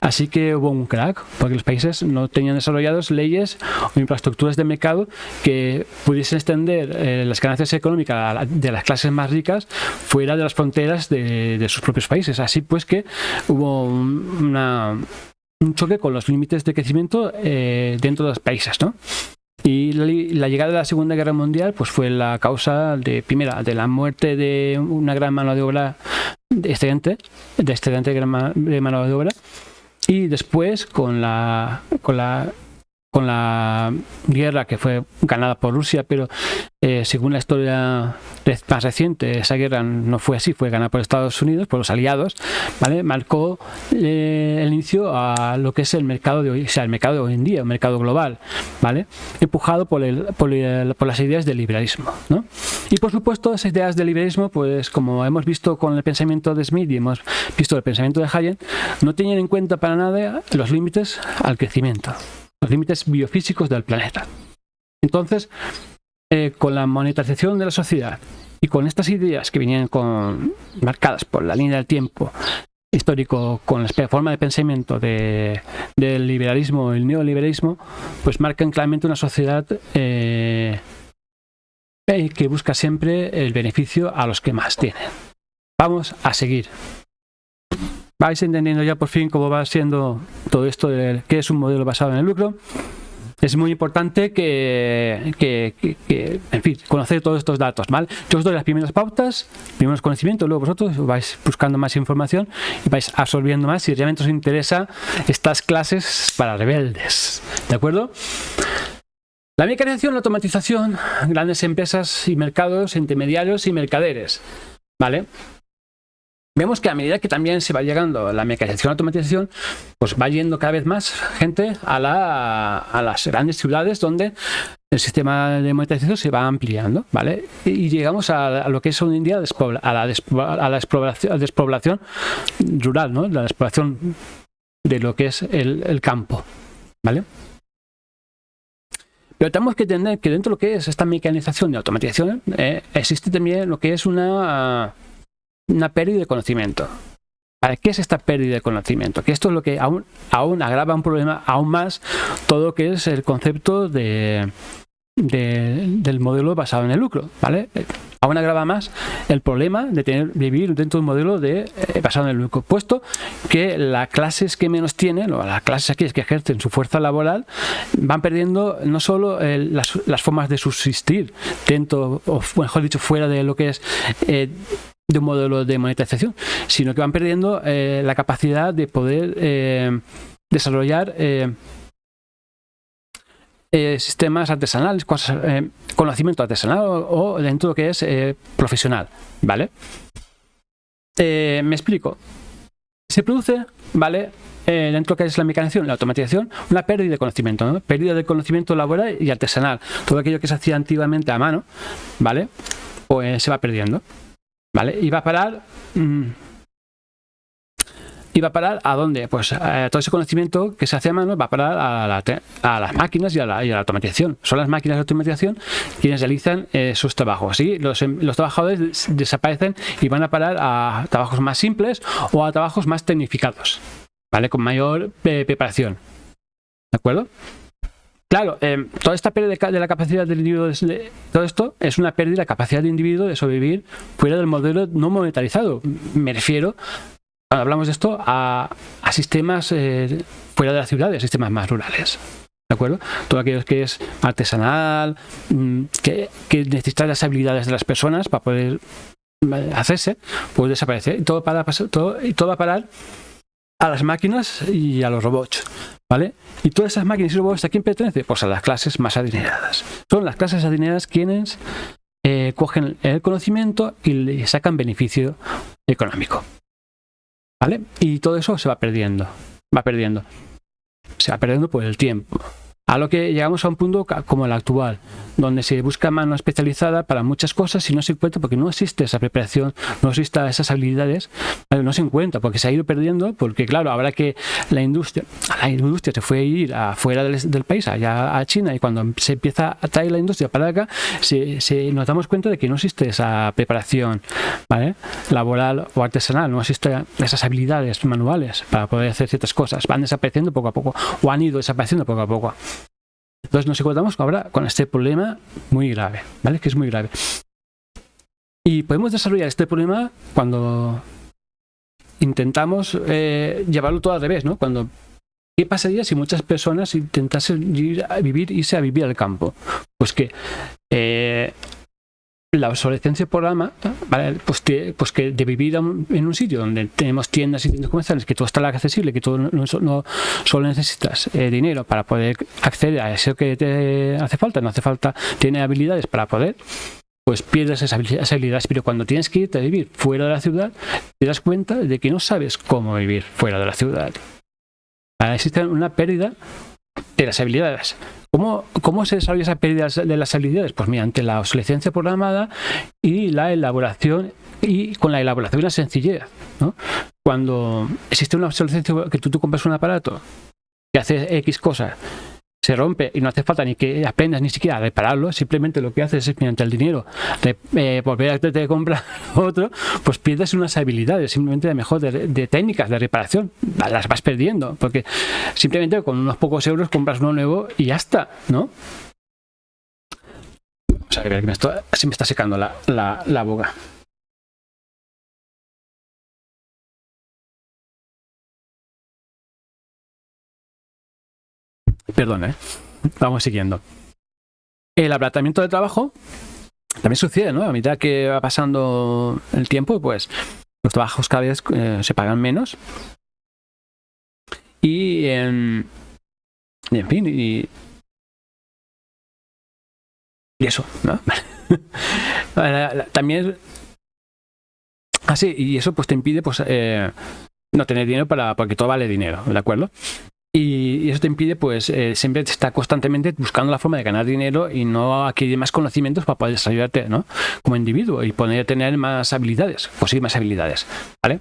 así que hubo un crack, porque los países no tenían desarrollados leyes o infraestructuras de mercado que pudiesen extender las ganancias económicas de las clases más ricas fuera de las fronteras de sus propios países. Así pues que hubo un choque con los límites de crecimiento dentro de los países, ¿no? Y la llegada de la Segunda Guerra Mundial pues fue la causa de la muerte de una gran mano de obra excedente de mano de obra, y después con la guerra que fue ganada por Rusia, pero según la historia más reciente, esa guerra no fue así, fue ganada por Estados Unidos, por los aliados, ¿vale? Marcó el inicio a lo que es el mercado de hoy, o sea, el mercado de hoy en día, un mercado global, ¿vale?, empujado por las ideas del liberalismo, ¿no? Y por supuesto, esas ideas del liberalismo, pues como hemos visto con el pensamiento de Smith y hemos visto el pensamiento de Hayek, no tenían en cuenta para nada los límites al crecimiento, los límites biofísicos del planeta. Entonces, con la monetarización de la sociedad y con estas ideas que venían marcadas por la línea del tiempo histórico, con la forma de pensamiento del liberalismo y el neoliberalismo, pues marcan claramente una sociedad que busca siempre el beneficio a los que más tienen. Vamos a seguir. ¿Vais entendiendo ya por fin cómo va siendo todo esto de qué es un modelo basado en el lucro? Es muy importante que en fin, conocer todos estos datos, ¿vale? Yo os doy las primeras pautas, primeros conocimientos, luego vosotros vais buscando más información y vais absorbiendo más si realmente os interesa estas clases para rebeldes, ¿de acuerdo? La mecanización, la automatización, grandes empresas y mercados, intermediarios y mercaderes, ¿vale? Vemos que a medida que también se va llegando a la mecanización y automatización, pues va yendo cada vez más gente a las grandes ciudades donde el sistema de monetización se va ampliando, ¿vale? Y llegamos a lo que es hoy en día a la despoblación rural, ¿no? La despoblación de lo que es el campo, ¿vale? Pero tenemos que entender que dentro de lo que es esta mecanización de automatización existe también lo que es una pérdida de conocimiento. ¿Para qué es esta pérdida de conocimiento? Que esto es lo que aún agrava un problema aún más todo lo que es el concepto del modelo basado en el lucro, ¿vale? Aún agrava más el problema de vivir dentro de un modelo basado en el lucro, puesto que las clases que menos tienen, o las clases aquellas que ejercen su fuerza laboral, van perdiendo no solo las formas de subsistir dentro, o mejor dicho, fuera de lo que es de un modelo de monetización, sino que van perdiendo la capacidad de poder desarrollar sistemas artesanales, conocimiento artesanal o dentro de lo que es profesional, ¿vale? Me explico. Se produce, ¿vale? Dentro de lo que es la mecanización, la automatización, una pérdida de conocimiento, ¿no? Pérdida de conocimiento laboral y artesanal. Todo aquello que se hacía antiguamente a mano, ¿vale? Pues se va perdiendo, ¿vale? Y va a parar... ¿Y va a parar a dónde? Pues todo ese conocimiento que se hace a mano va a parar a las máquinas y a la automatización. Son las máquinas de automatización quienes realizan sus trabajos. ¿Sí? Los trabajadores desaparecen y van a parar a trabajos más simples o a trabajos más tecnificados, ¿vale? Con mayor preparación. ¿De acuerdo? Claro, toda esta pérdida de la capacidad del individuo, todo esto es una pérdida de la capacidad del individuo de sobrevivir fuera del modelo no monetarizado. Me refiero, cuando hablamos de esto, a sistemas fuera de las ciudades, sistemas más rurales. ¿De acuerdo? Todo aquello que es artesanal, que necesita las habilidades de las personas para poder hacerse, pues desaparece. Y todo va a parar a las máquinas y a los robots, ¿vale? Y todas esas máquinas y robots, ¿a quién pertenece? Pues a las clases más adineradas. Son las clases adineradas quienes cogen el conocimiento y le sacan beneficio económico, ¿vale? Y todo eso se va perdiendo. Se va perdiendo por el tiempo. A lo que llegamos a un punto como el actual, donde se busca mano especializada para muchas cosas y no se encuentra porque no existe esa preparación, no existen esas habilidades, no se encuentra porque se ha ido perdiendo, porque claro, ahora que la industria se fue a ir afuera del país, allá a China, y cuando se empieza a traer la industria para acá, nos damos cuenta de que no existe esa preparación, ¿vale? Laboral o artesanal, no existen esas habilidades manuales para poder hacer ciertas cosas, van desapareciendo poco a poco, o han ido desapareciendo poco a poco. Entonces nos encontramos ahora con este problema muy grave, ¿vale? Que es muy grave. Y podemos desarrollar este problema cuando intentamos llevarlo todo al revés, ¿no? ¿Qué pasaría si muchas personas intentasen irse a vivir al campo? Pues que la obsolescencia por programa, ¿vale? Pues que de vivir en un sitio donde tenemos tiendas y tiendas comerciales, que todo está accesible, que todo no solo necesitas dinero para poder acceder a eso que te hace falta, no hace falta, tiene habilidades para poder, pues pierdes esas habilidades. Pero cuando tienes que irte a vivir fuera de la ciudad, te das cuenta de que no sabes cómo vivir fuera de la ciudad. Existe una pérdida de las habilidades. ¿Cómo se desarrolla esa pérdida de las habilidades? Pues mediante la obsolescencia programada y la elaboración, y con la elaboración y la sencillez, ¿no? Cuando existe una obsolescencia, que tú compras un aparato que hace X cosas, se rompe y no hace falta ni que aprendas ni siquiera a repararlo, simplemente lo que haces es mediante el dinero volver a comprar otro, pues pierdes unas habilidades simplemente de técnicas de reparación, las vas perdiendo, porque simplemente con unos pocos euros compras uno nuevo y ya está, ¿no? Vamos a ver, que se me está secando la boca. Perdón, vamos siguiendo. El abaratamiento del trabajo también sucede, ¿no? A medida que va pasando el tiempo, pues los trabajos cada vez se pagan menos. Y en fin, y eso, ¿no? También así, y eso pues te impide pues no tener dinero porque todo vale dinero, ¿de acuerdo? Y eso te impide, pues, siempre estar constantemente buscando la forma de ganar dinero y no adquirir más conocimientos para poder desarrollarte, ¿no? Como individuo y poder tener más habilidades, conseguir más habilidades, ¿vale?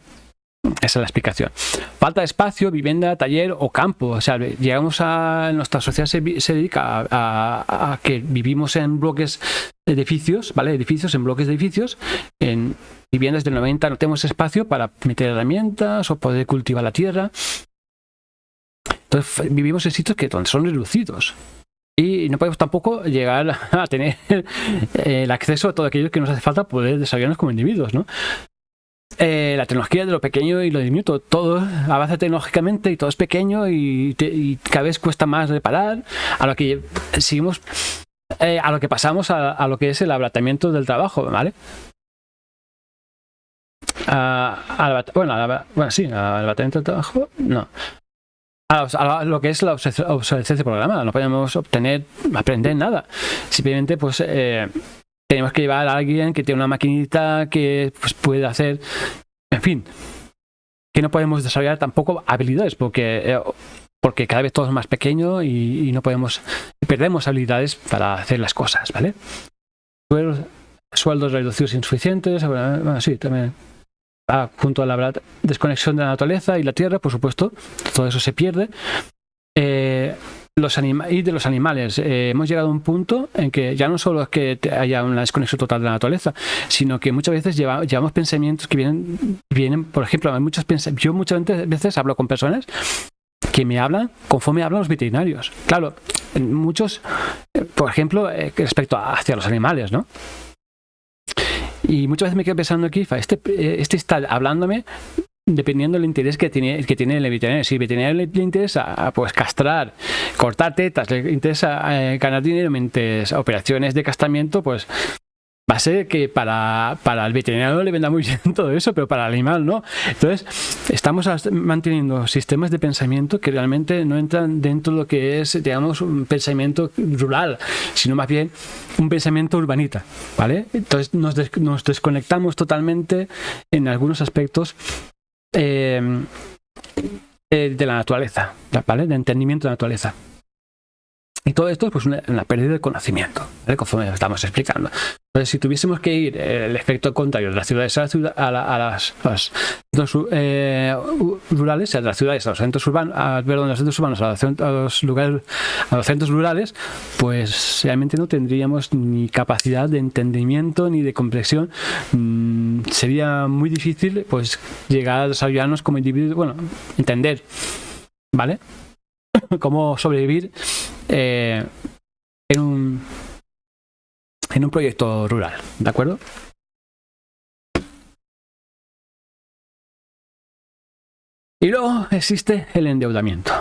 Esa es la explicación. Falta de espacio, vivienda, taller o campo. O sea, llegamos a nuestra sociedad se dedica a que vivimos en bloques de edificios, ¿vale? Edificios en bloques de edificios, en viviendas del 90 no tenemos espacio para meter herramientas o poder cultivar la tierra. Entonces vivimos en sitios donde son reducidos. Y no podemos tampoco llegar a tener el acceso a todo aquello que nos hace falta poder desarrollarnos como individuos, ¿no? La tecnología de lo pequeño y lo diminuto, todo avanza tecnológicamente y todo es pequeño y cada vez cuesta más reparar, a lo que seguimos, a lo que pasamos a lo que es el abaratamiento del trabajo, ¿vale? Bueno, sí, al abaratamiento del trabajo, no. A lo que es la obsolescencia programada, no podemos aprender nada. Simplemente, pues, tenemos que llevar a alguien que tiene una maquinita que pues, puede hacer, en fin, que no podemos desarrollar tampoco habilidades porque cada vez todo es más pequeño y no podemos, perdemos habilidades para hacer las cosas, ¿vale? Sueldos reducidos insuficientes, bueno, sí, también. Junto a la desconexión de la naturaleza y la tierra, por supuesto, todo eso se pierde. Y de los animales, hemos llegado a un punto en que ya no solo es que haya una desconexión total de la naturaleza, sino que muchas veces llevamos pensamientos que vienen, por ejemplo, yo muchas veces hablo con personas que me hablan conforme hablan los veterinarios. Claro, muchos, por ejemplo, respecto hacia los animales, ¿no? Y muchas veces me quedo pensando aquí, este está hablándome dependiendo del interés que tiene el veterinario. Si el veterinario le interesa pues castrar, cortar tetas, le interesa ganar dinero mediante operaciones de castramiento, pues va a ser que para el veterinario le venda muy bien todo eso, pero para el animal no. Entonces, estamos manteniendo sistemas de pensamiento que realmente no entran dentro de lo que es, digamos, un pensamiento rural, sino más bien un pensamiento urbanita, ¿vale? Entonces, nos desconectamos totalmente en algunos aspectos de la naturaleza, ¿vale? De entendimiento de la naturaleza. Y todo esto es pues una pérdida de conocimiento, ¿vale? Conforme estamos explicando. Entonces, si tuviésemos que ir el efecto contrario de las ciudades a las centros rurales, de las ciudades a los centros urbanos, de los centros urbanos a los centros rurales, pues realmente no tendríamos ni capacidad de entendimiento ni de comprensión. Sería muy difícil pues llegar a desarrollarnos como individuos, bueno, entender, ¿vale? Cómo sobrevivir en un proyecto rural, ¿de acuerdo? Y luego existe el endeudamiento,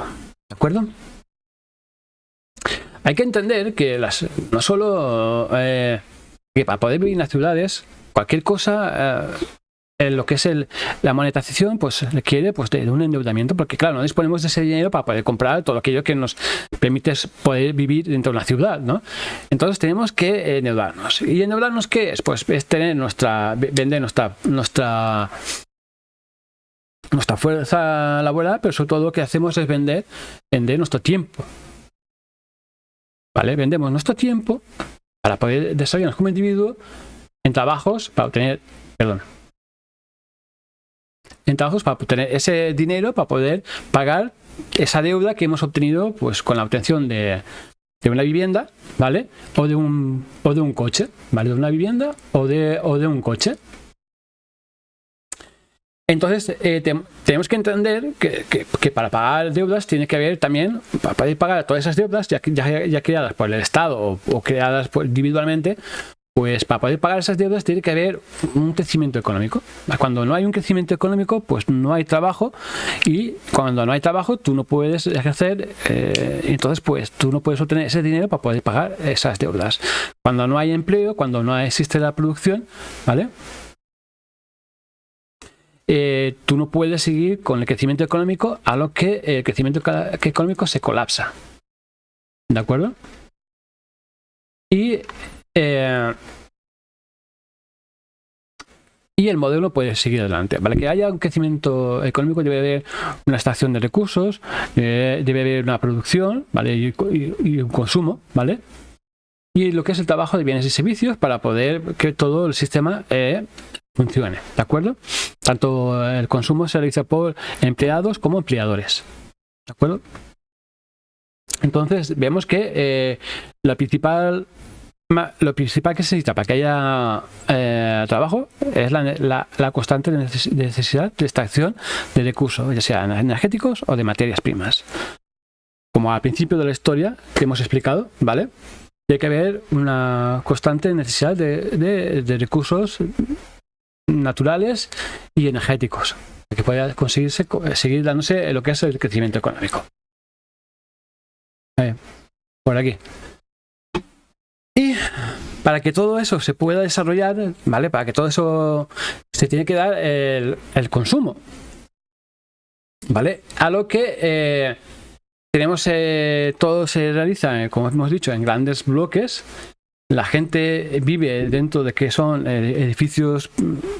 ¿de acuerdo? Hay que entender que no solo que para poder vivir en las ciudades, cualquier cosa lo que es la monetización pues requiere pues de un endeudamiento, porque claro, no disponemos de ese dinero para poder comprar todo aquello que nos permite poder vivir dentro de una ciudad, ¿no? Entonces tenemos que endeudarnos. ¿Y endeudarnos qué es? Pues es tener vender nuestra fuerza laboral, pero sobre todo lo que hacemos es vender nuestro tiempo, ¿vale? Vendemos nuestro tiempo para poder desarrollarnos como individuo en trabajos para obtener ese dinero para poder pagar esa deuda que hemos obtenido pues con la obtención de una vivienda, ¿vale? O de un coche, ¿vale? De una vivienda o de un coche. Entonces tenemos que entender que para pagar deudas tiene que haber también, para poder pagar todas esas deudas ya creadas por el Estado o creadas individualmente, pues para poder pagar esas deudas tiene que haber un crecimiento económico. Cuando no hay un crecimiento económico, pues no hay trabajo, y cuando no hay trabajo tú no puedes ejercer, entonces pues tú no puedes obtener ese dinero para poder pagar esas deudas. Cuando no hay empleo, cuando no existe la producción, ¿vale? Tú no puedes seguir con el crecimiento económico, a lo que el crecimiento económico se colapsa. ¿De acuerdo? Y el modelo puede seguir adelante. Para que haya un crecimiento económico debe haber una extracción de recursos, debe haber una producción, ¿vale? Y un consumo, ¿vale? Y lo que es el trabajo de bienes y servicios para poder que todo el sistema funcione, ¿de acuerdo? Tanto el consumo se realiza por empleados como empleadores, ¿de acuerdo? Entonces vemos que lo principal que se necesita para que haya trabajo es la constante necesidad de extracción de recursos, ya sean energéticos o de materias primas. Como al principio de la historia que hemos explicado, ¿vale? Tiene que haber una constante necesidad de recursos naturales y energéticos para que pueda conseguirse seguir dándose lo que es el crecimiento económico. Por aquí. Y para que todo eso se pueda desarrollar, ¿vale? Para que todo eso se tiene que dar el consumo, ¿vale? A lo que tenemos, todo se realiza, como hemos dicho, en grandes bloques. La gente vive dentro de que son edificios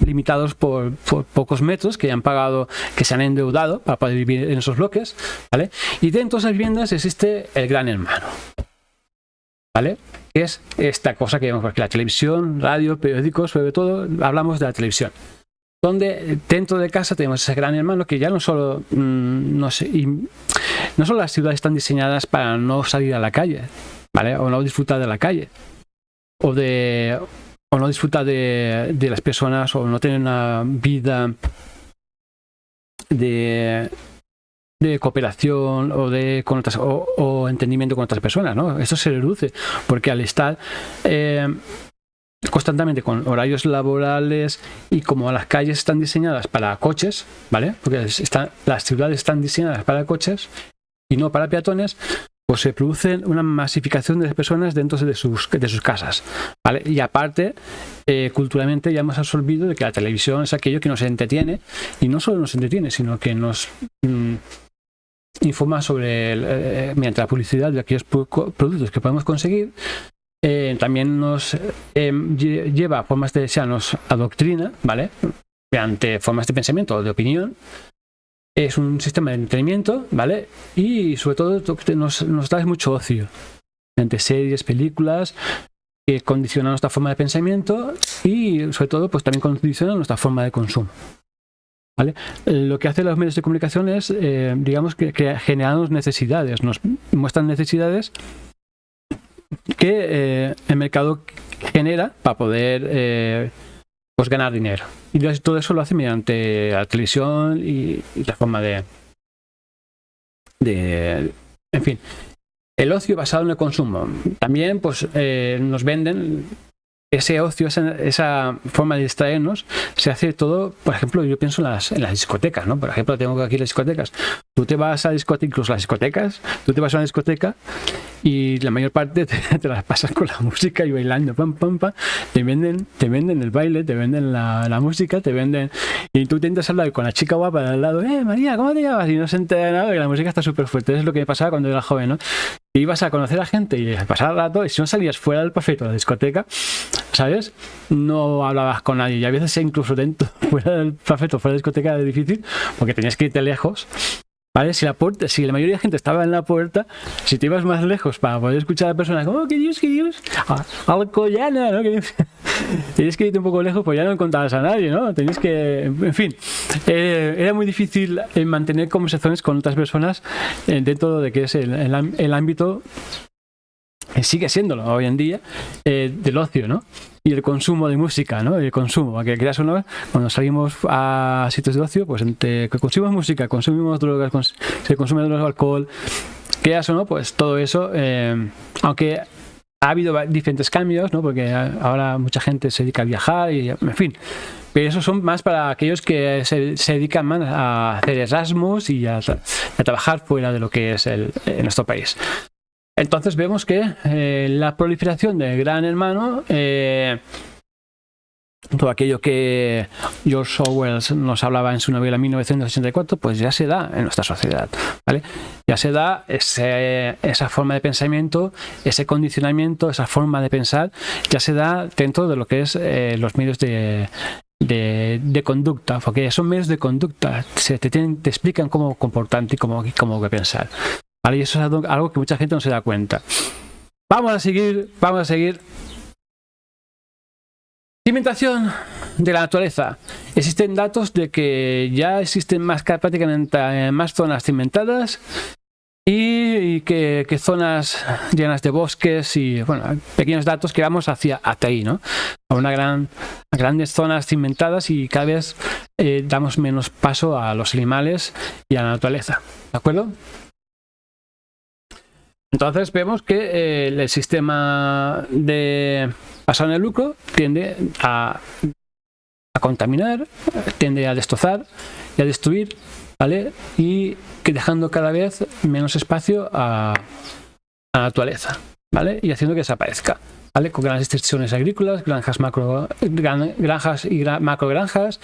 limitados por pocos metros, que han pagado, que se han endeudado para poder vivir en esos bloques, ¿vale? Y dentro de esas viviendas existe el gran hermano, ¿vale? Que es esta cosa que vemos, porque la televisión, radio, periódicos, sobre todo hablamos de la televisión, donde dentro de casa tenemos ese gran hermano que ya no solo no solo las ciudades están diseñadas para no salir a la calle, ¿vale? O no disfrutar de la calle, o no disfrutar de las personas, o no tener una vida de cooperación o entendimiento con otras personas, ¿no? Esto se reduce porque al estar constantemente con horarios laborales, y como las calles están diseñadas para coches, ¿vale? Porque las ciudades están diseñadas para coches y no para peatones, pues se produce una masificación de las personas dentro de sus casas, ¿vale? Y aparte, culturalmente ya hemos absorbido de que la televisión es aquello que nos entretiene, y no solo nos entretiene, sino que nos informa sobre, mediante la publicidad, de aquellos productos que podemos conseguir. También nos lleva a formas nos adoctrina, ¿vale? Mediante formas de pensamiento o de opinión. Es un sistema de entretenimiento, ¿vale? Y sobre todo nos da mucho ocio, mediante series, películas, que condicionan nuestra forma de pensamiento, y sobre todo pues también condicionan nuestra forma de consumo, ¿vale? Lo que hacen los medios de comunicación es, digamos, que generamos necesidades, nos muestran necesidades que el mercado genera para poder pues ganar dinero, y todo eso lo hace mediante la televisión y la forma de en fin, el ocio basado en el consumo. También pues nos venden ese ocio, esa forma de distraernos. Se hace todo, por ejemplo, yo pienso en las discotecas, ¿no? Por ejemplo, tengo aquí las discotecas. Tú te vas a discotecas, incluso las discotecas, tú te vas a una discoteca y la mayor parte te las pasas con la música y bailando, pam, pam, pam. Te venden el baile, te venden la música, te venden, y tú intentas hablar con la chica guapa de al lado, María, ¿cómo te llamas? Y no se entera nada, que la música está súper fuerte. Eso es lo que me pasaba cuando era joven, ¿no? Y ibas a conocer a gente y pasar el rato, y si no salías fuera del perfecto de la discoteca, ¿sabes? No hablabas con nadie, y a veces incluso fuera del perfecto, fuera de la discoteca era difícil, porque tenías que irte lejos, ¿vale? Si la mayoría de gente estaba en la puerta, si te ibas más lejos para poder escuchar a la persona como, que Dios, Alcoyana, ¿no? Tenías que irte un poco lejos, pues ya no encontrabas a nadie, ¿no? Tenías que, en fin, era muy difícil mantener conversaciones con otras personas dentro de que es el ámbito, sigue siéndolo hoy en día, del ocio, ¿no? Y el consumo de música, ¿no? El consumo, a que creas o no, cuando salimos a sitios de ocio, pues entre que consumimos música, consumimos drogas, se consume drogas, alcohol, creas o no, pues todo eso, aunque ha habido diferentes cambios, ¿no? Porque ahora mucha gente se dedica a viajar y, en fin, pero esos son más para aquellos que se dedican más a hacer Erasmus y a trabajar fuera de lo que es nuestro país. Entonces vemos que la proliferación del gran hermano, todo aquello que George Orwell nos hablaba en su novela 1984, pues ya se da en nuestra sociedad, ¿vale? Ya se da esa forma de pensamiento, ese condicionamiento, esa forma de pensar, ya se da dentro de lo que es los medios de conducta, porque son medios de conducta, te explican cómo comportarte y cómo pensar, ¿vale? Y eso es algo que mucha gente no se da cuenta. Vamos a seguir. Cimentación de la naturaleza. Existen datos de que ya existen prácticamente más zonas cimentadas y que zonas llenas de bosques y, bueno, pequeños datos que vamos hacia ahí, ¿no? A grandes zonas cimentadas y cada vez damos menos paso a los animales y a la naturaleza, ¿de acuerdo? Entonces vemos que el sistema de basado en el lucro tiende a contaminar, tiende a destrozar y a destruir, ¿vale? Y que dejando cada vez menos espacio a la naturaleza, ¿vale? Y haciendo que desaparezca, ¿vale? Con grandes extensiones agrícolas, granjas y macrogranjas,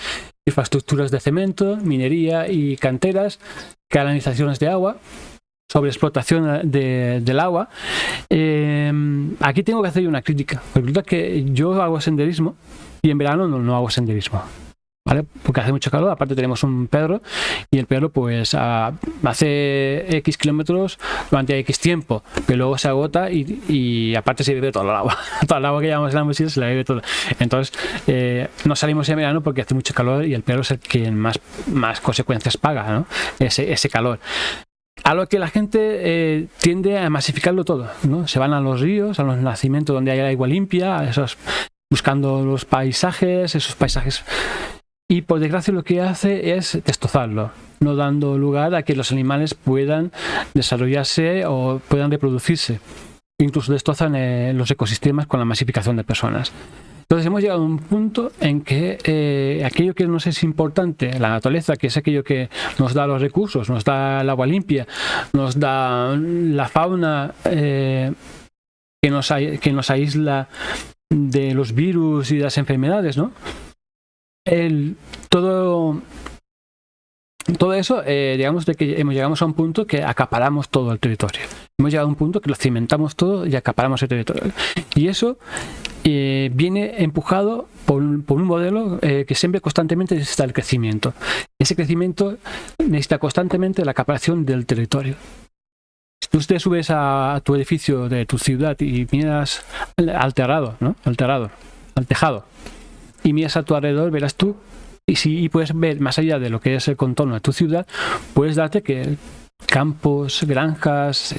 infraestructuras de cemento, minería y canteras, canalizaciones de agua, sobreexplotación del agua. Aquí tengo que hacer una crítica. Resulta que yo hago senderismo y en verano no hago senderismo, ¿vale? Porque hace mucho calor. Aparte tenemos un perro y el perro pues hace X kilómetros durante X tiempo, pero luego se agota y aparte se bebe toda el agua. Toda el agua que llevamos en la mochila se la bebe toda. Entonces no salimos en verano porque hace mucho calor y el perro es el que más consecuencias paga, ¿no? Ese calor. A lo que la gente tiende a masificarlo todo, ¿no? Se van a los ríos, a los nacimientos donde hay agua limpia, buscando los paisajes, esos paisajes. Y por desgracia lo que hace es destrozarlo, no dando lugar a que los animales puedan desarrollarse o puedan reproducirse. Incluso destrozan los ecosistemas con la masificación de personas. Entonces hemos llegado a un punto en que aquello que nos es importante, la naturaleza, que es aquello que nos da los recursos, nos da el agua limpia, nos da la fauna que nos aísla de los virus y de las enfermedades, ¿no? Todo eso, digamos de que hemos llegado a un punto que acaparamos todo el territorio. Hemos llegado a un punto que lo cimentamos todo y acaparamos el territorio. Y eso viene empujado por un modelo que siempre constantemente necesita el crecimiento. Ese crecimiento necesita constantemente la acaparación del territorio. Si tú te subes a tu edificio de tu ciudad y miras al tejado, y miras a tu alrededor, verás tú, y puedes ver más allá de lo que es el contorno de tu ciudad, puedes darte que campos, granjas,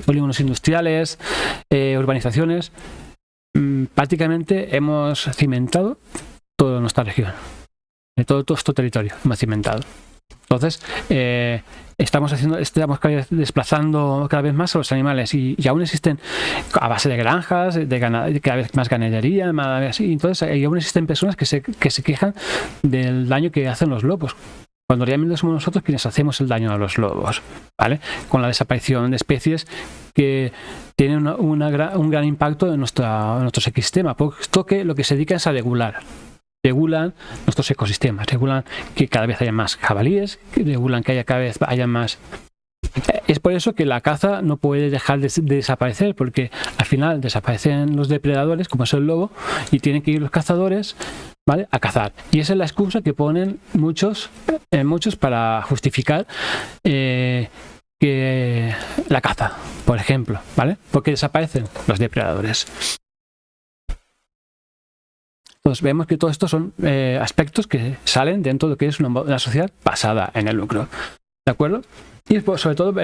polígonos industriales, urbanizaciones, prácticamente hemos cimentado toda nuestra región, todo nuestro territorio hemos cimentado. Entonces estamos cada vez desplazando cada vez más a los animales y aún existen, a base de granjas, cada vez más ganadería, y entonces aún existen personas que se quejan del daño que hacen los lobos, cuando realmente somos nosotros quienes hacemos el daño a los lobos, ¿vale? Con la desaparición de especies que tienen un gran impacto en nuestro ecosistema, puesto que lo que se dedica es a regulan nuestros ecosistemas, regulan que cada vez haya más jabalíes, regulan que cada vez haya más. Es por eso que la caza no puede dejar de desaparecer, porque al final desaparecen los depredadores, como es el lobo, y tienen que ir los cazadores, ¿vale?, a cazar. Y esa es la excusa que ponen muchos para justificar que la caza, por ejemplo, ¿vale? Porque desaparecen los depredadores. Entonces vemos que todo esto son aspectos que salen dentro de lo que es una sociedad basada en el lucro, ¿de acuerdo? Y pues, sobre todo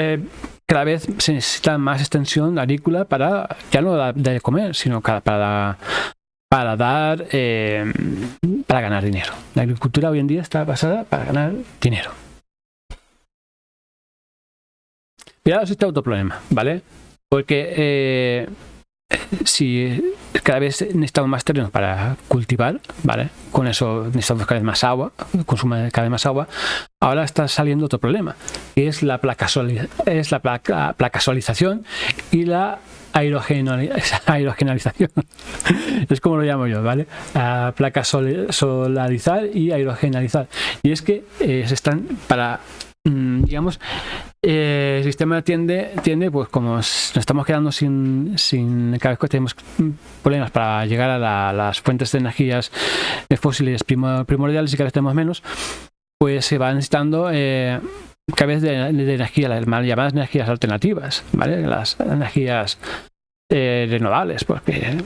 cada vez se necesita más extensión agrícola para ya no dar de comer, sino para ganar dinero. La agricultura hoy en día está basada para ganar dinero. Pero ahora existe otro problema, ¿vale? Porque si cada vez necesitamos más terreno para cultivar, ¿vale? Con eso necesitamos cada vez más agua, consumo cada vez más agua. Ahora está saliendo otro problema, que es la placasolización y la aerogenalización. Es como lo llamo yo, ¿vale? Placasolarizar y aerogenalizar. Y es que se están digamos, el sistema tiende, pues como nos estamos quedando sin cada vez tenemos problemas para llegar a las fuentes de energías fósiles primordiales y cada vez tenemos menos, pues se va necesitando cada vez de energía, las llamadas energías alternativas, ¿vale? Las energías renovables, porque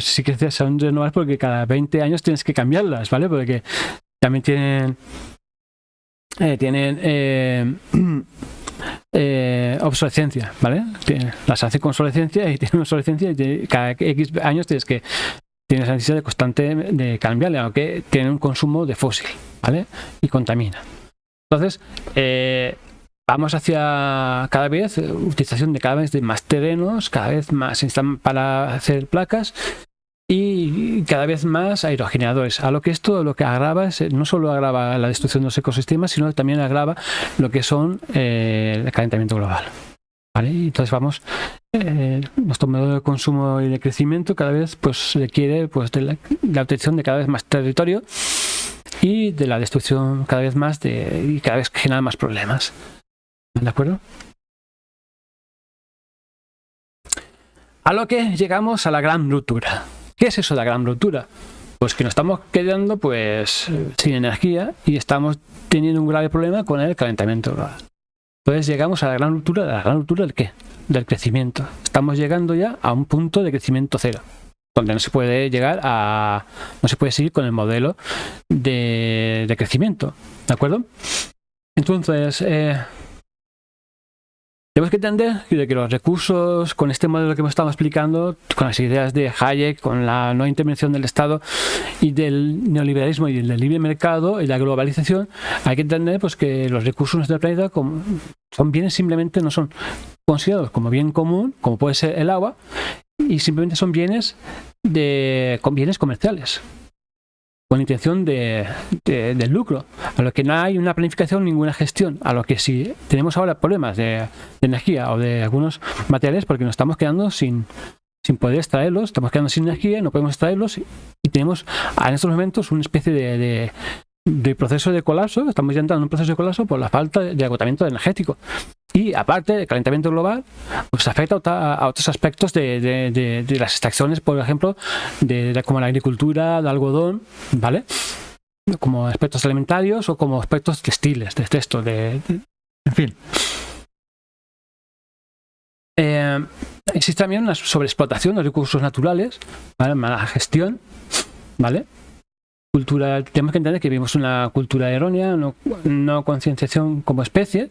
sí que son renovables porque cada 20 años tienes que cambiarlas, ¿vale? Porque también tienen obsolescencia, ¿vale? Las hace con obsolescencia y tienen obsolescencia y cada X años tienes la necesidad de constante de cambiarle, aunque tiene un consumo de fósil, ¿vale? Y contamina. Entonces, vamos hacia cada vez utilización de cada vez de más terrenos, cada vez más para hacer placas y cada vez más aerogeneradores. A lo que esto lo que agrava no solo agrava la destrucción de los ecosistemas, sino que también agrava lo que son el calentamiento global. ¿Vale? Y entonces vamos, nuestro modelo de consumo y de crecimiento cada vez pues requiere pues de la obtención de cada vez más territorio y de la destrucción cada vez más y cada vez genera más problemas. ¿De acuerdo? A lo que llegamos a la gran ruptura. ¿Qué es eso de la gran ruptura? Pues que nos estamos quedando pues sin energía y estamos teniendo un grave problema con el calentamiento global. Entonces llegamos a la gran ruptura. ¿La gran ruptura del qué? Del crecimiento. Estamos llegando ya a un punto de crecimiento cero, donde no se puede no se puede seguir con el modelo de crecimiento. ¿De acuerdo? Entonces, tenemos que entender que los recursos, con este modelo que hemos estado explicando, con las ideas de Hayek, con la no intervención del Estado y del neoliberalismo y del libre mercado y la globalización, hay que entender pues, que los recursos del planeta son bienes, simplemente no son considerados como bien común, como puede ser el agua, y simplemente son bienes comerciales, con intención del lucro, a lo que no hay una planificación, ninguna gestión, a lo que si tenemos ahora problemas de energía o de algunos materiales, porque nos estamos quedando sin poder extraerlos, estamos quedando sin energía, no podemos extraerlos y tenemos en estos momentos una especie de proceso de colapso, estamos ya entrando en un proceso de colapso por la falta de agotamiento energético. Y aparte, el calentamiento global pues afecta a otros aspectos de las extracciones, por ejemplo, como la agricultura, de algodón, ¿vale? Como aspectos alimentarios o como aspectos textiles, de texto, en fin. Existe también una sobreexplotación de recursos naturales, ¿vale? Mala gestión, ¿vale? Tenemos que entender que vivimos una cultura errónea, no concienciación como especie.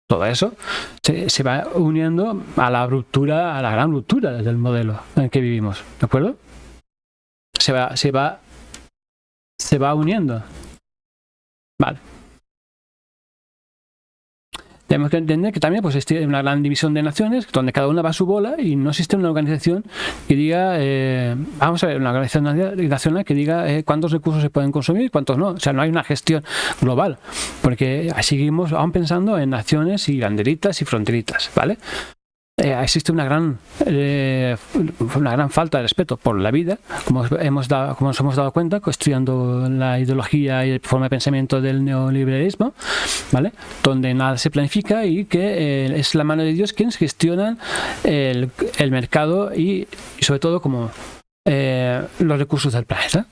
Todo eso se va uniendo a la gran ruptura del modelo en el que vivimos, ¿de acuerdo? Se va uniendo. Vale. Tenemos que entender que también pues, existe una gran división de naciones donde cada una va a su bola y no existe una organización que diga, vamos a ver, una organización nacional que diga cuántos recursos se pueden consumir y cuántos no. O sea, no hay una gestión global, porque seguimos aún pensando en naciones y banderitas y fronteritas, ¿vale? Existe una gran falta de respeto por la vida, como nos hemos dado cuenta estudiando la ideología y la forma de pensamiento del neoliberalismo, ¿vale? Donde nada se planifica y que es la mano de Dios quienes gestionan el mercado y sobre todo como los recursos del planeta,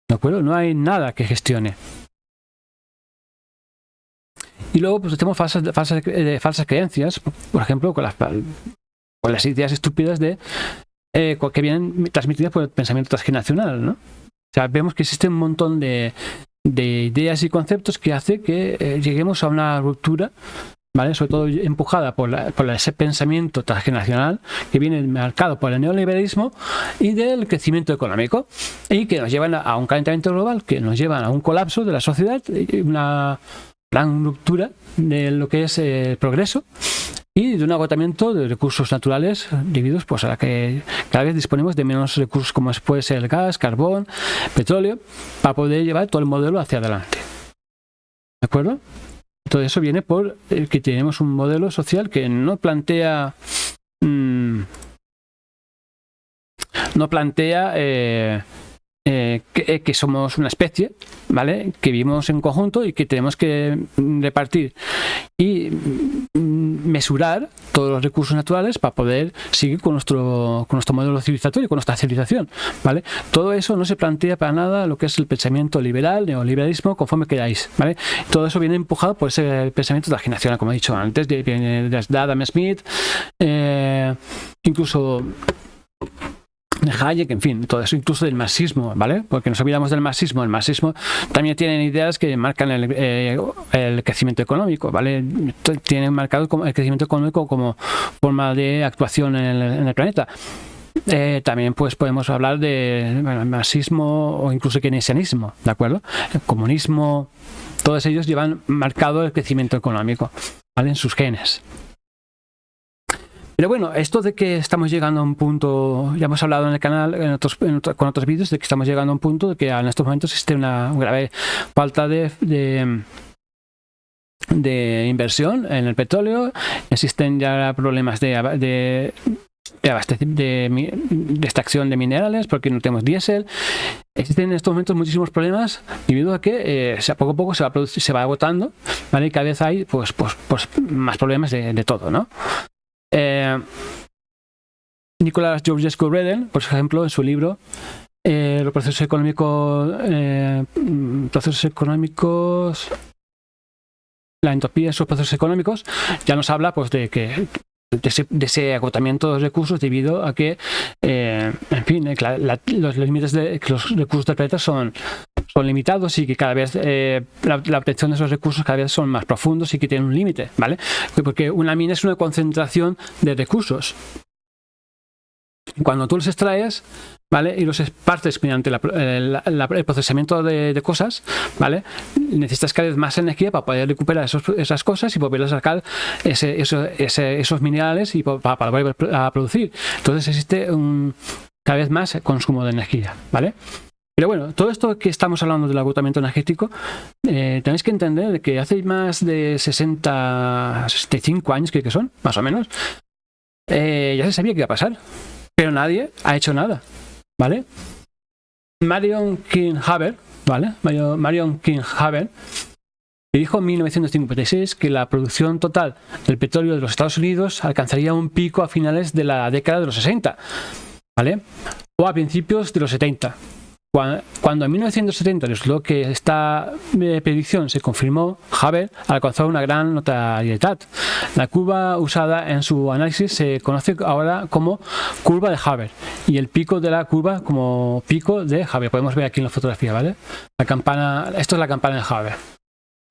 ¿de acuerdo? No hay nada que gestione. Y luego pues tenemos falsas creencias, por ejemplo, con las ideas estúpidas que vienen transmitidas por el pensamiento transgeneracional, ¿no? O sea, vemos que existe un montón de ideas y conceptos que hace que lleguemos a una ruptura, ¿vale? Sobre todo empujada por ese pensamiento transgeneracional que viene marcado por el neoliberalismo y del crecimiento económico y que nos llevan a un calentamiento global, que nos llevan a un colapso de la sociedad, una gran ruptura de lo que es el progreso y de un agotamiento de recursos naturales debidos pues, a la que cada vez disponemos de menos recursos como puede ser el gas, carbón, petróleo, para poder llevar todo el modelo hacia adelante. ¿De acuerdo? Todo eso viene por que tenemos un modelo social que no plantea que somos una especie, ¿vale? Que vivimos en conjunto y que tenemos que repartir y mesurar todos los recursos naturales para poder seguir con nuestro modelo civilizatorio, con nuestra civilización, ¿vale? Todo eso no se plantea para nada lo que es el pensamiento liberal, neoliberalismo, conforme queráis, ¿vale? Todo eso viene empujado por ese pensamiento transgeneracional, como he dicho antes, viene de Adam Smith, incluso de Hayek, en fin, todo eso, incluso del marxismo, ¿vale? Porque nos olvidamos del marxismo. El marxismo también tiene ideas que marcan el crecimiento económico, ¿vale? Tienen marcado el crecimiento económico como forma de actuación en el planeta. También pues podemos hablar de marxismo o incluso keynesianismo, ¿de acuerdo? El comunismo, todos ellos llevan marcado el crecimiento económico, ¿vale? En sus genes. Pero bueno, esto de que estamos llegando a un punto, ya hemos hablado en el canal con otros vídeos de que estamos llegando a un punto de que en estos momentos existe una grave falta de inversión en el petróleo, existen ya problemas de extracción de minerales porque no tenemos diésel. Existen en estos momentos muchísimos problemas debido a que poco a poco se va agotando, ¿vale? Y cada vez hay pues más problemas de todo, ¿no? Nicolás Georgescu-Redden, por ejemplo, en su libro los procesos económicos, la entropía en sus procesos económicos, ya nos habla pues de ese agotamiento de recursos debido a que en fin, los límites de los recursos del planeta son limitados y que cada vez la obtención de esos recursos cada vez son más profundos y que tienen un límite, ¿vale? Porque una mina es una concentración de recursos. Cuando tú los extraes, ¿vale? Y los esparces mediante el procesamiento de cosas, ¿vale? Necesitas cada vez más energía para poder recuperar esas cosas y volver a sacar esos minerales y para volver a producir. Entonces existe cada vez más consumo de energía, ¿vale? Pero bueno, todo esto que estamos hablando del agotamiento energético, tenéis que entender que hace más de 65 años que son, más o menos, ya se sabía que iba a pasar, pero nadie ha hecho nada, ¿vale? Marion King Haber, ¿vale? Marion King Haber dijo en 1956 que la producción total del petróleo de los Estados Unidos alcanzaría un pico a finales de la década de los 60, ¿vale? O a principios de los 70. Cuando en 1970 resultó que esta predicción se confirmó, Haber alcanzó una gran notoriedad. La curva usada en su análisis se conoce ahora como curva de Haber y el pico de la curva como pico de Haber. Podemos ver aquí en la fotografía, ¿vale? La campana, esto es la campana de Haber.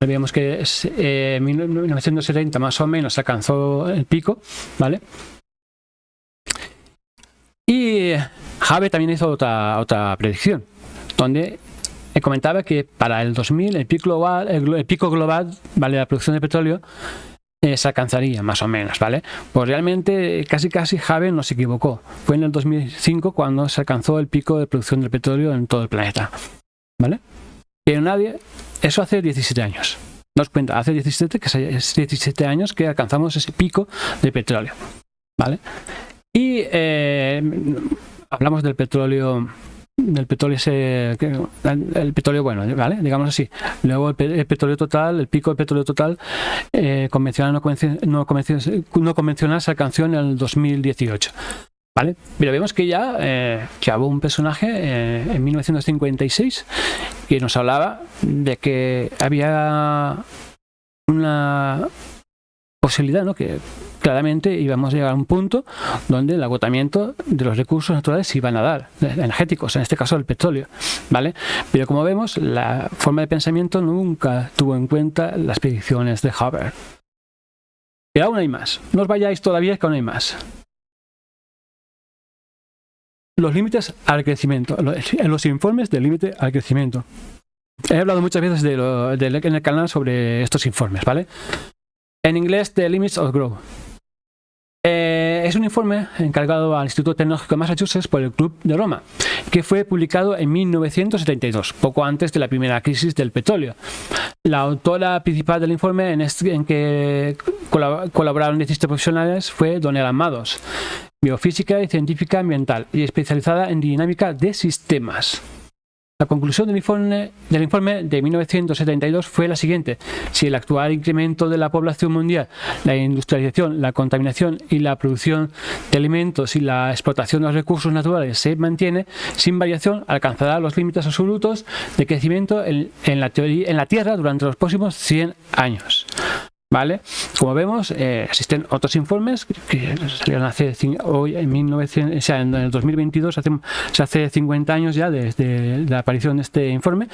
Vemos que en 1970 más o menos se alcanzó el pico, ¿vale? Y Haber también hizo otra predicción, donde comentaba que para el 2000 el pico global, ¿vale? La producción de petróleo se alcanzaría, más o menos, ¿vale? Pues realmente casi Haber no se equivocó. Fue en el 2005 cuando se alcanzó el pico de producción de petróleo en todo el planeta, ¿vale? Pero nadie, eso hace 17 años. Nos cuenta, hace 17 años que alcanzamos ese pico de petróleo, ¿vale? Y hablamos del petróleo bueno, ¿vale? Digamos así. Luego el petróleo total, el pico del petróleo total convencional no convencional se alcanzó en el 2018, ¿vale? Pero vemos que ya hubo un personaje en 1956 que nos hablaba de que había una posibilidad, ¿no? Que claramente íbamos a llegar a un punto donde el agotamiento de los recursos naturales se iban a dar, energéticos, en este caso el petróleo, ¿vale? Pero como vemos, la forma de pensamiento nunca tuvo en cuenta las predicciones de Haber. Pero aún hay más. No os vayáis todavía, que aún hay más. Los límites al crecimiento, los informes del límite al crecimiento. He hablado muchas veces en el canal sobre estos informes, ¿vale? En inglés, The Limits of Growth. Es un informe encargado al Instituto Tecnológico de Massachusetts por el Club de Roma, que fue publicado en 1972, poco antes de la primera crisis del petróleo. La autora principal del informe, en que colaboraron 17 profesionales, fue Donella Madoz, biofísica y científica ambiental, y especializada en dinámica de sistemas. La conclusión del informe de 1972 fue la siguiente: si el actual incremento de la población mundial, la industrialización, la contaminación y la producción de alimentos y la explotación de los recursos naturales se mantiene sin variación, alcanzará los límites absolutos de crecimiento en la Tierra durante los próximos 100 años. ¿Vale? Como vemos, existen otros informes que salieron en el 2022, hace 50 años ya desde la aparición de este informe.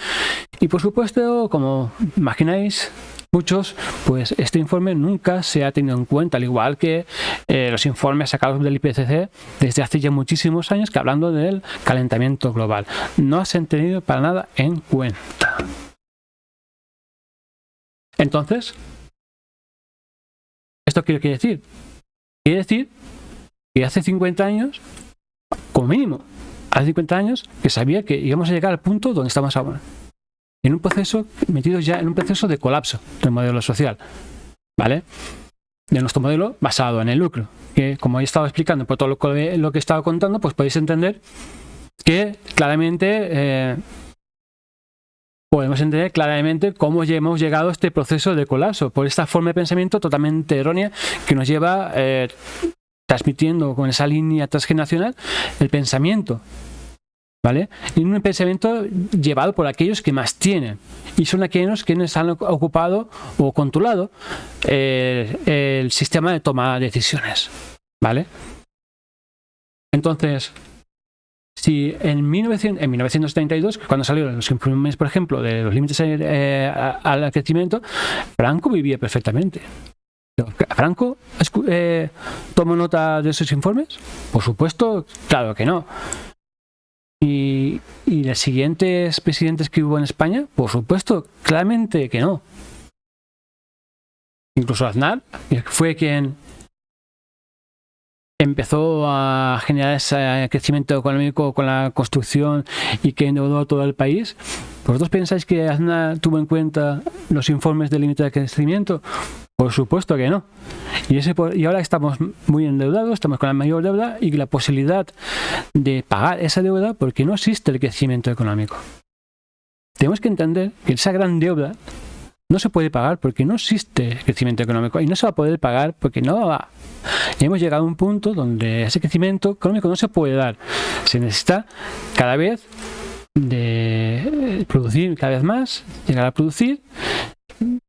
Y por supuesto, como imagináis muchos, pues este informe nunca se ha tenido en cuenta, al igual que los informes sacados del IPCC desde hace ya muchísimos años, que hablando del calentamiento global, no se han tenido para nada en cuenta. Entonces, ¿esto qué quiere decir? Quiere decir que hace 50 años, como mínimo, hace 50 años, que sabía que íbamos a llegar al punto donde estamos ahora. Metidos ya en un proceso de colapso del modelo social. ¿Vale? De nuestro modelo basado en el lucro. Que, como he estado explicando por todo lo que he estado contando, pues podéis entender que claramente... podemos entender claramente cómo hemos llegado a este proceso de colapso por esta forma de pensamiento totalmente errónea que nos lleva transmitiendo con esa línea transgeneracional el pensamiento, ¿vale? Y un pensamiento llevado por aquellos que más tienen y son aquellos quienes han ocupado o controlado el sistema de toma de decisiones, ¿vale? Entonces, si en 1932, cuando salieron los informes, por ejemplo, de los límites al crecimiento, Franco vivía perfectamente. ¿Franco tomó nota de esos informes? Por supuesto, claro que no. ¿Y los siguientes presidentes que hubo en España? Por supuesto, claramente que no. Incluso Aznar, que fue quien empezó a generar ese crecimiento económico con la construcción y que endeudó a todo el país. ¿Vosotros pensáis que Aznar tuvo en cuenta los informes del límite de crecimiento? Por supuesto que no. Y ahora estamos muy endeudados, estamos con la mayor deuda y la posibilidad de pagar esa deuda porque no existe el crecimiento económico. Tenemos que entender que esa gran deuda no se puede pagar porque no existe crecimiento económico y no se va a poder pagar porque no va. Y hemos llegado a un punto donde ese crecimiento económico no se puede dar. Se necesita cada vez de producir cada vez más, llegar a producir,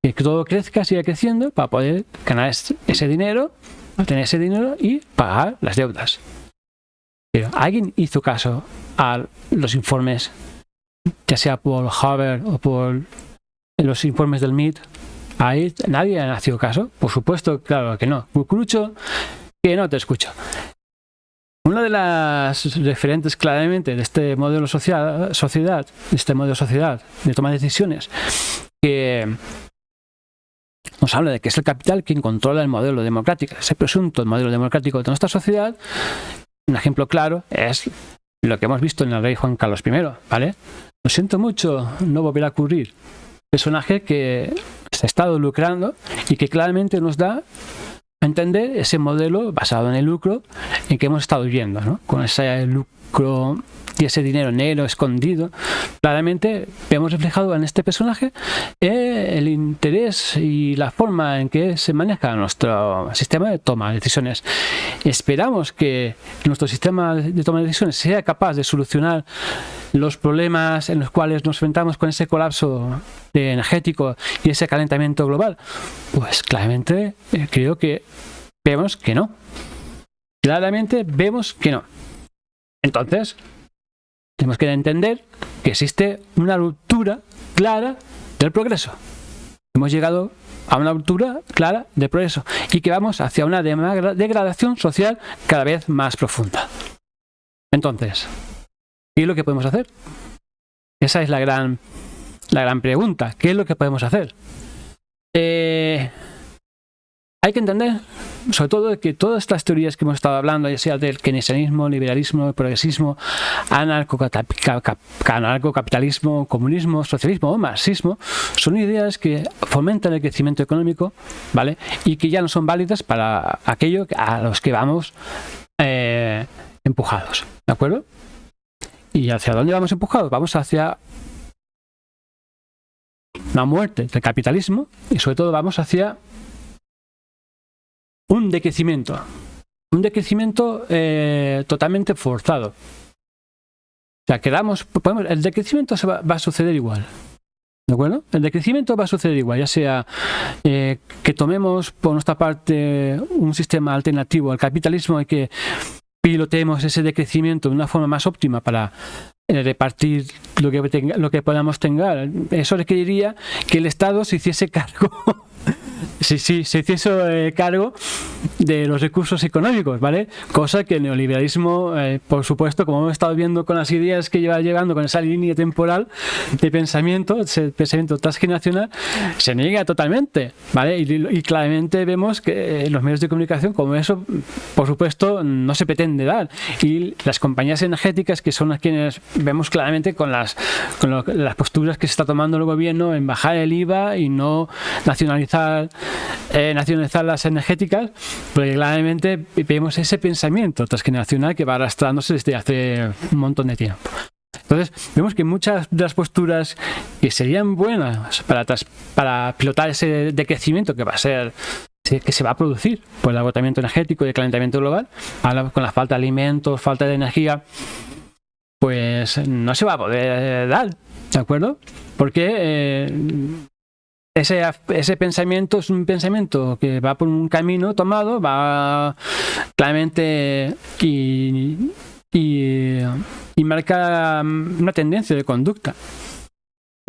que todo crezca, siga creciendo para poder ganar ese dinero, obtener ese dinero y pagar las deudas. Pero ¿alguien hizo caso a los informes, ya sea por Haber o por los informes del MIT? Ahí nadie ha hecho caso. Por supuesto, claro que no. Cucurucho, que no te escucho. Una de las referentes claramente de este modelo sociedad, de toma de decisiones, que nos habla de que es el capital quien controla el modelo democrático, ese presunto modelo democrático de nuestra sociedad. Un ejemplo claro es lo que hemos visto en el rey Juan Carlos I, ¿vale? Lo siento mucho, no volverá a ocurrir. Personaje que se ha estado lucrando y que claramente nos da a entender ese modelo basado en el lucro en que hemos estado viviendo, ¿no? Con ese lucro y ese dinero negro escondido, claramente vemos reflejado en este personaje el interés y la forma en que se maneja nuestro sistema de toma de decisiones. Esperamos que nuestro sistema de toma de decisiones sea capaz de solucionar los problemas en los cuales nos enfrentamos con ese colapso energético y ese calentamiento global. Pues claramente creo que vemos que no. Claramente vemos que no. Entonces, tenemos que entender que existe una ruptura clara del progreso. Hemos llegado a una ruptura clara del progreso y que vamos hacia una degradación social cada vez más profunda. Entonces, ¿qué es lo que podemos hacer? Esa es la gran pregunta. ¿Qué es lo que podemos hacer? Hay que entender, sobre todo, que todas estas teorías que hemos estado hablando, ya sea del keynesianismo, liberalismo, progresismo, anarcocapitalismo, comunismo, socialismo o marxismo, son ideas que fomentan el crecimiento económico, ¿vale? Y que ya no son válidas para aquello a los que vamos empujados, ¿de acuerdo? ¿Y hacia dónde vamos empujados? Vamos hacia una muerte del capitalismo y sobre todo vamos hacia un decrecimiento. Un decrecimiento totalmente forzado. O sea, el decrecimiento va a suceder igual. ¿De acuerdo? El decrecimiento va a suceder igual, ya sea que tomemos por nuestra parte un sistema alternativo al capitalismo y que pilotemos ese decrecimiento de una forma más óptima para repartir lo que podamos tener. Eso requeriría que el Estado se hiciese cargo se hiciese cargo de los recursos económicos, ¿vale? Cosa que el neoliberalismo, por supuesto, como hemos estado viendo con las ideas que lleva llegando con esa línea temporal de pensamiento, ese pensamiento transgeneracional, se niega totalmente, ¿vale? Y claramente vemos que en los medios de comunicación, como eso, por supuesto, no se pretende dar. Y las compañías energéticas, que son las quienes vemos claramente con las posturas que se está tomando el gobierno en bajar el IVA y no nacionalizar las energéticas, porque claramente vemos ese pensamiento transgeneracional que va arrastrándose desde hace un montón de tiempo. Entonces vemos que muchas de las posturas que serían buenas para pilotar ese decrecimiento que se va a producir por el agotamiento energético y el calentamiento global, con la falta de alimentos, falta de energía, pues no se va a poder dar, ¿de acuerdo? Porque ese pensamiento es un pensamiento que va por un camino tomado, va claramente y marca una tendencia de conducta,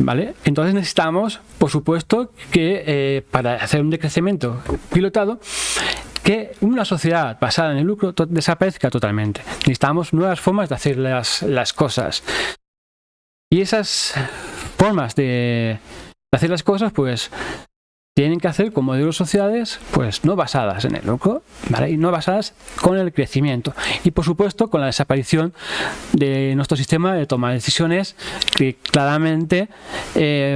¿vale? Entonces necesitamos, por supuesto, que para hacer un decrecimiento pilotado, que una sociedad basada en el lucro desaparezca totalmente. Necesitamos nuevas formas de hacer las cosas. Y esas formas de hacer las cosas, pues tienen que hacer con modelos sociales, pues no basadas en el lucro, ¿vale? Y no basadas con el crecimiento. Y por supuesto con la desaparición de nuestro sistema de toma de decisiones, que claramente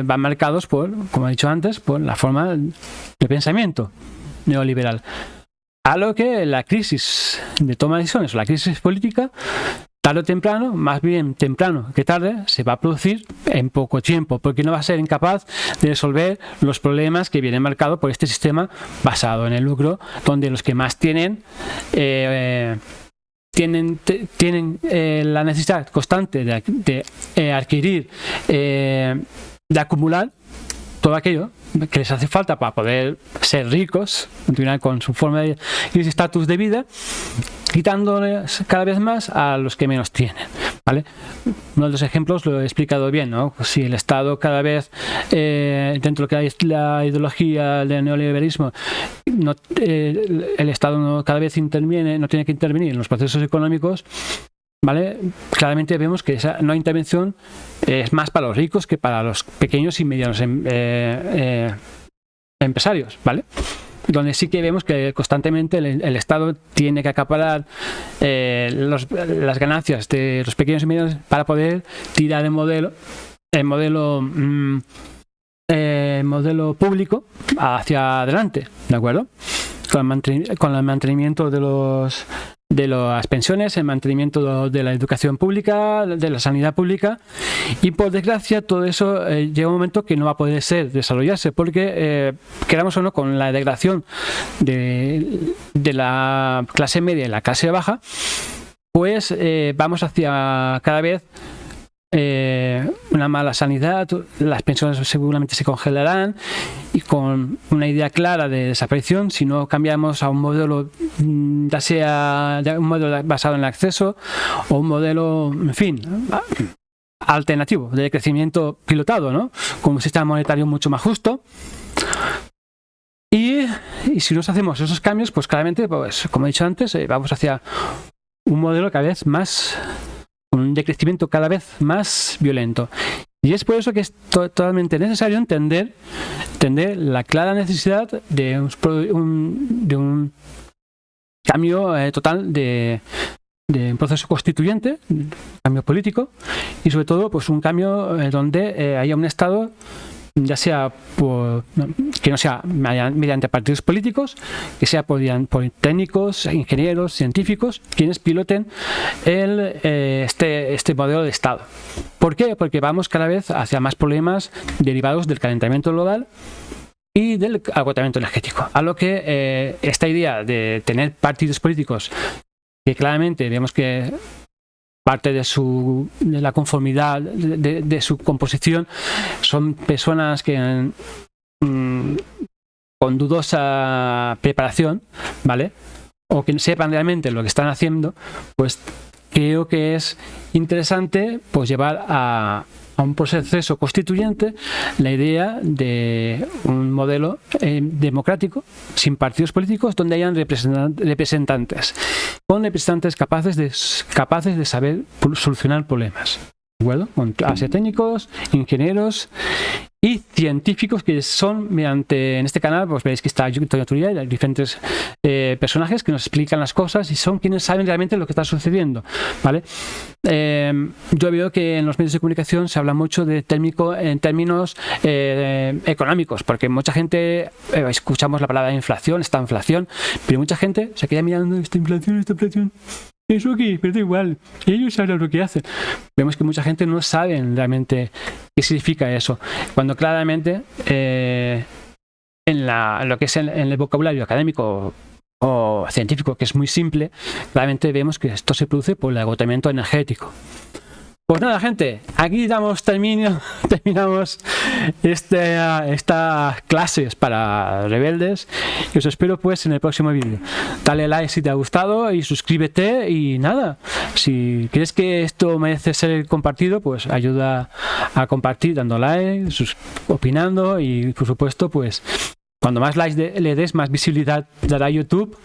van marcados por, como he dicho antes, por la forma de pensamiento neoliberal. A lo que la crisis de toma de decisiones, o la crisis política, tarde o temprano, más bien temprano que tarde, se va a producir en poco tiempo, porque no va a ser incapaz de resolver los problemas que vienen marcados por este sistema basado en el lucro, donde los que más tienen la necesidad constante de adquirir, de acumular todo aquello que les hace falta para poder ser ricos, continuar con su forma de estatus de vida, quitándoles cada vez más a los que menos tienen, ¿vale? Uno de los ejemplos lo he explicado bien, ¿no? Si el Estado cada vez, dentro de lo que es la ideología del neoliberalismo, el Estado cada vez no tiene que intervenir en los procesos económicos, ¿vale? Claramente vemos que esa no intervención es más para los ricos que para los pequeños y medianos empresarios, ¿vale? Donde sí que vemos que constantemente el Estado tiene que acaparar las ganancias de los pequeños y medianos para poder tirar el modelo público hacia adelante, ¿de acuerdo? Con el mantenimiento de las pensiones, el mantenimiento de la educación pública, de la sanidad pública, y por desgracia todo eso llega un momento que no va a poder desarrollarse, porque queramos o no, con la degradación de la clase media y la clase baja, pues vamos hacia cada vez una mala sanidad, las pensiones seguramente se congelarán, y con una idea clara de desaparición si no cambiamos a un modelo, ya sea un modelo basado en el acceso o un modelo, en fin, alternativo de crecimiento pilotado, ¿no? Con un sistema monetario mucho más justo. Y si nos hacemos esos cambios, pues claramente, pues, como he dicho antes, vamos hacia un modelo cada vez más, un decrecimiento cada vez más violento. Y es por eso que es totalmente necesario entender la clara necesidad de un cambio total de un proceso constituyente, un cambio político, y sobre todo pues un cambio donde haya un Estado ya sea que no sea mediante partidos políticos, que sea por técnicos, ingenieros, científicos, quienes piloten este modelo de Estado. ¿Por qué? Porque vamos cada vez hacia más problemas derivados del calentamiento global y del agotamiento energético. A lo que esta idea de tener partidos políticos que claramente vemos que parte de la conformidad de su composición son personas que con dudosa preparación, ¿vale? O que sepan realmente lo que están haciendo, pues creo que es interesante pues llevar a un proceso constituyente la idea de un modelo democrático, sin partidos políticos, donde hayan representantes, con representantes capaces de saber solucionar problemas. ¿De acuerdo? Con técnicos, ingenieros y científicos que son mediante, en este canal pues veréis que está Toño Turia y diferentes personajes que nos explican las cosas y son quienes saben realmente lo que está sucediendo, ¿vale? Yo veo que en los medios de comunicación se habla mucho de en términos económicos, porque mucha gente escuchamos la palabra inflación, esta inflación, pero mucha gente se queda mirando esta inflación, eso aquí, pero da igual, ellos saben lo que hacen. Vemos que mucha gente no sabe realmente qué significa eso, cuando claramente en lo que es en el vocabulario académico o científico, que es muy simple, claramente vemos que esto se produce por el agotamiento energético. Pues nada, gente, aquí terminamos estas clases para rebeldes y os espero pues en el próximo vídeo. Dale like si te ha gustado y suscríbete y nada, si crees que esto merece ser compartido, pues ayuda a compartir dando like, opinando y por supuesto pues cuando más likes le des, más visibilidad dará YouTube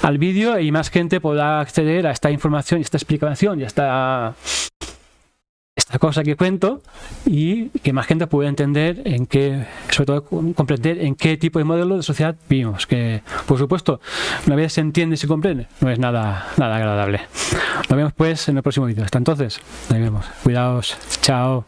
al vídeo y más gente podrá acceder a esta información y esta explicación y a esta cosa que cuento y que más gente pueda entender sobre todo comprender en qué tipo de modelo de sociedad vivimos, que por supuesto una vez se entiende y se comprende no es nada agradable. Nos vemos pues en el próximo vídeo. Hasta entonces, nos vemos. Cuidaos. Chao.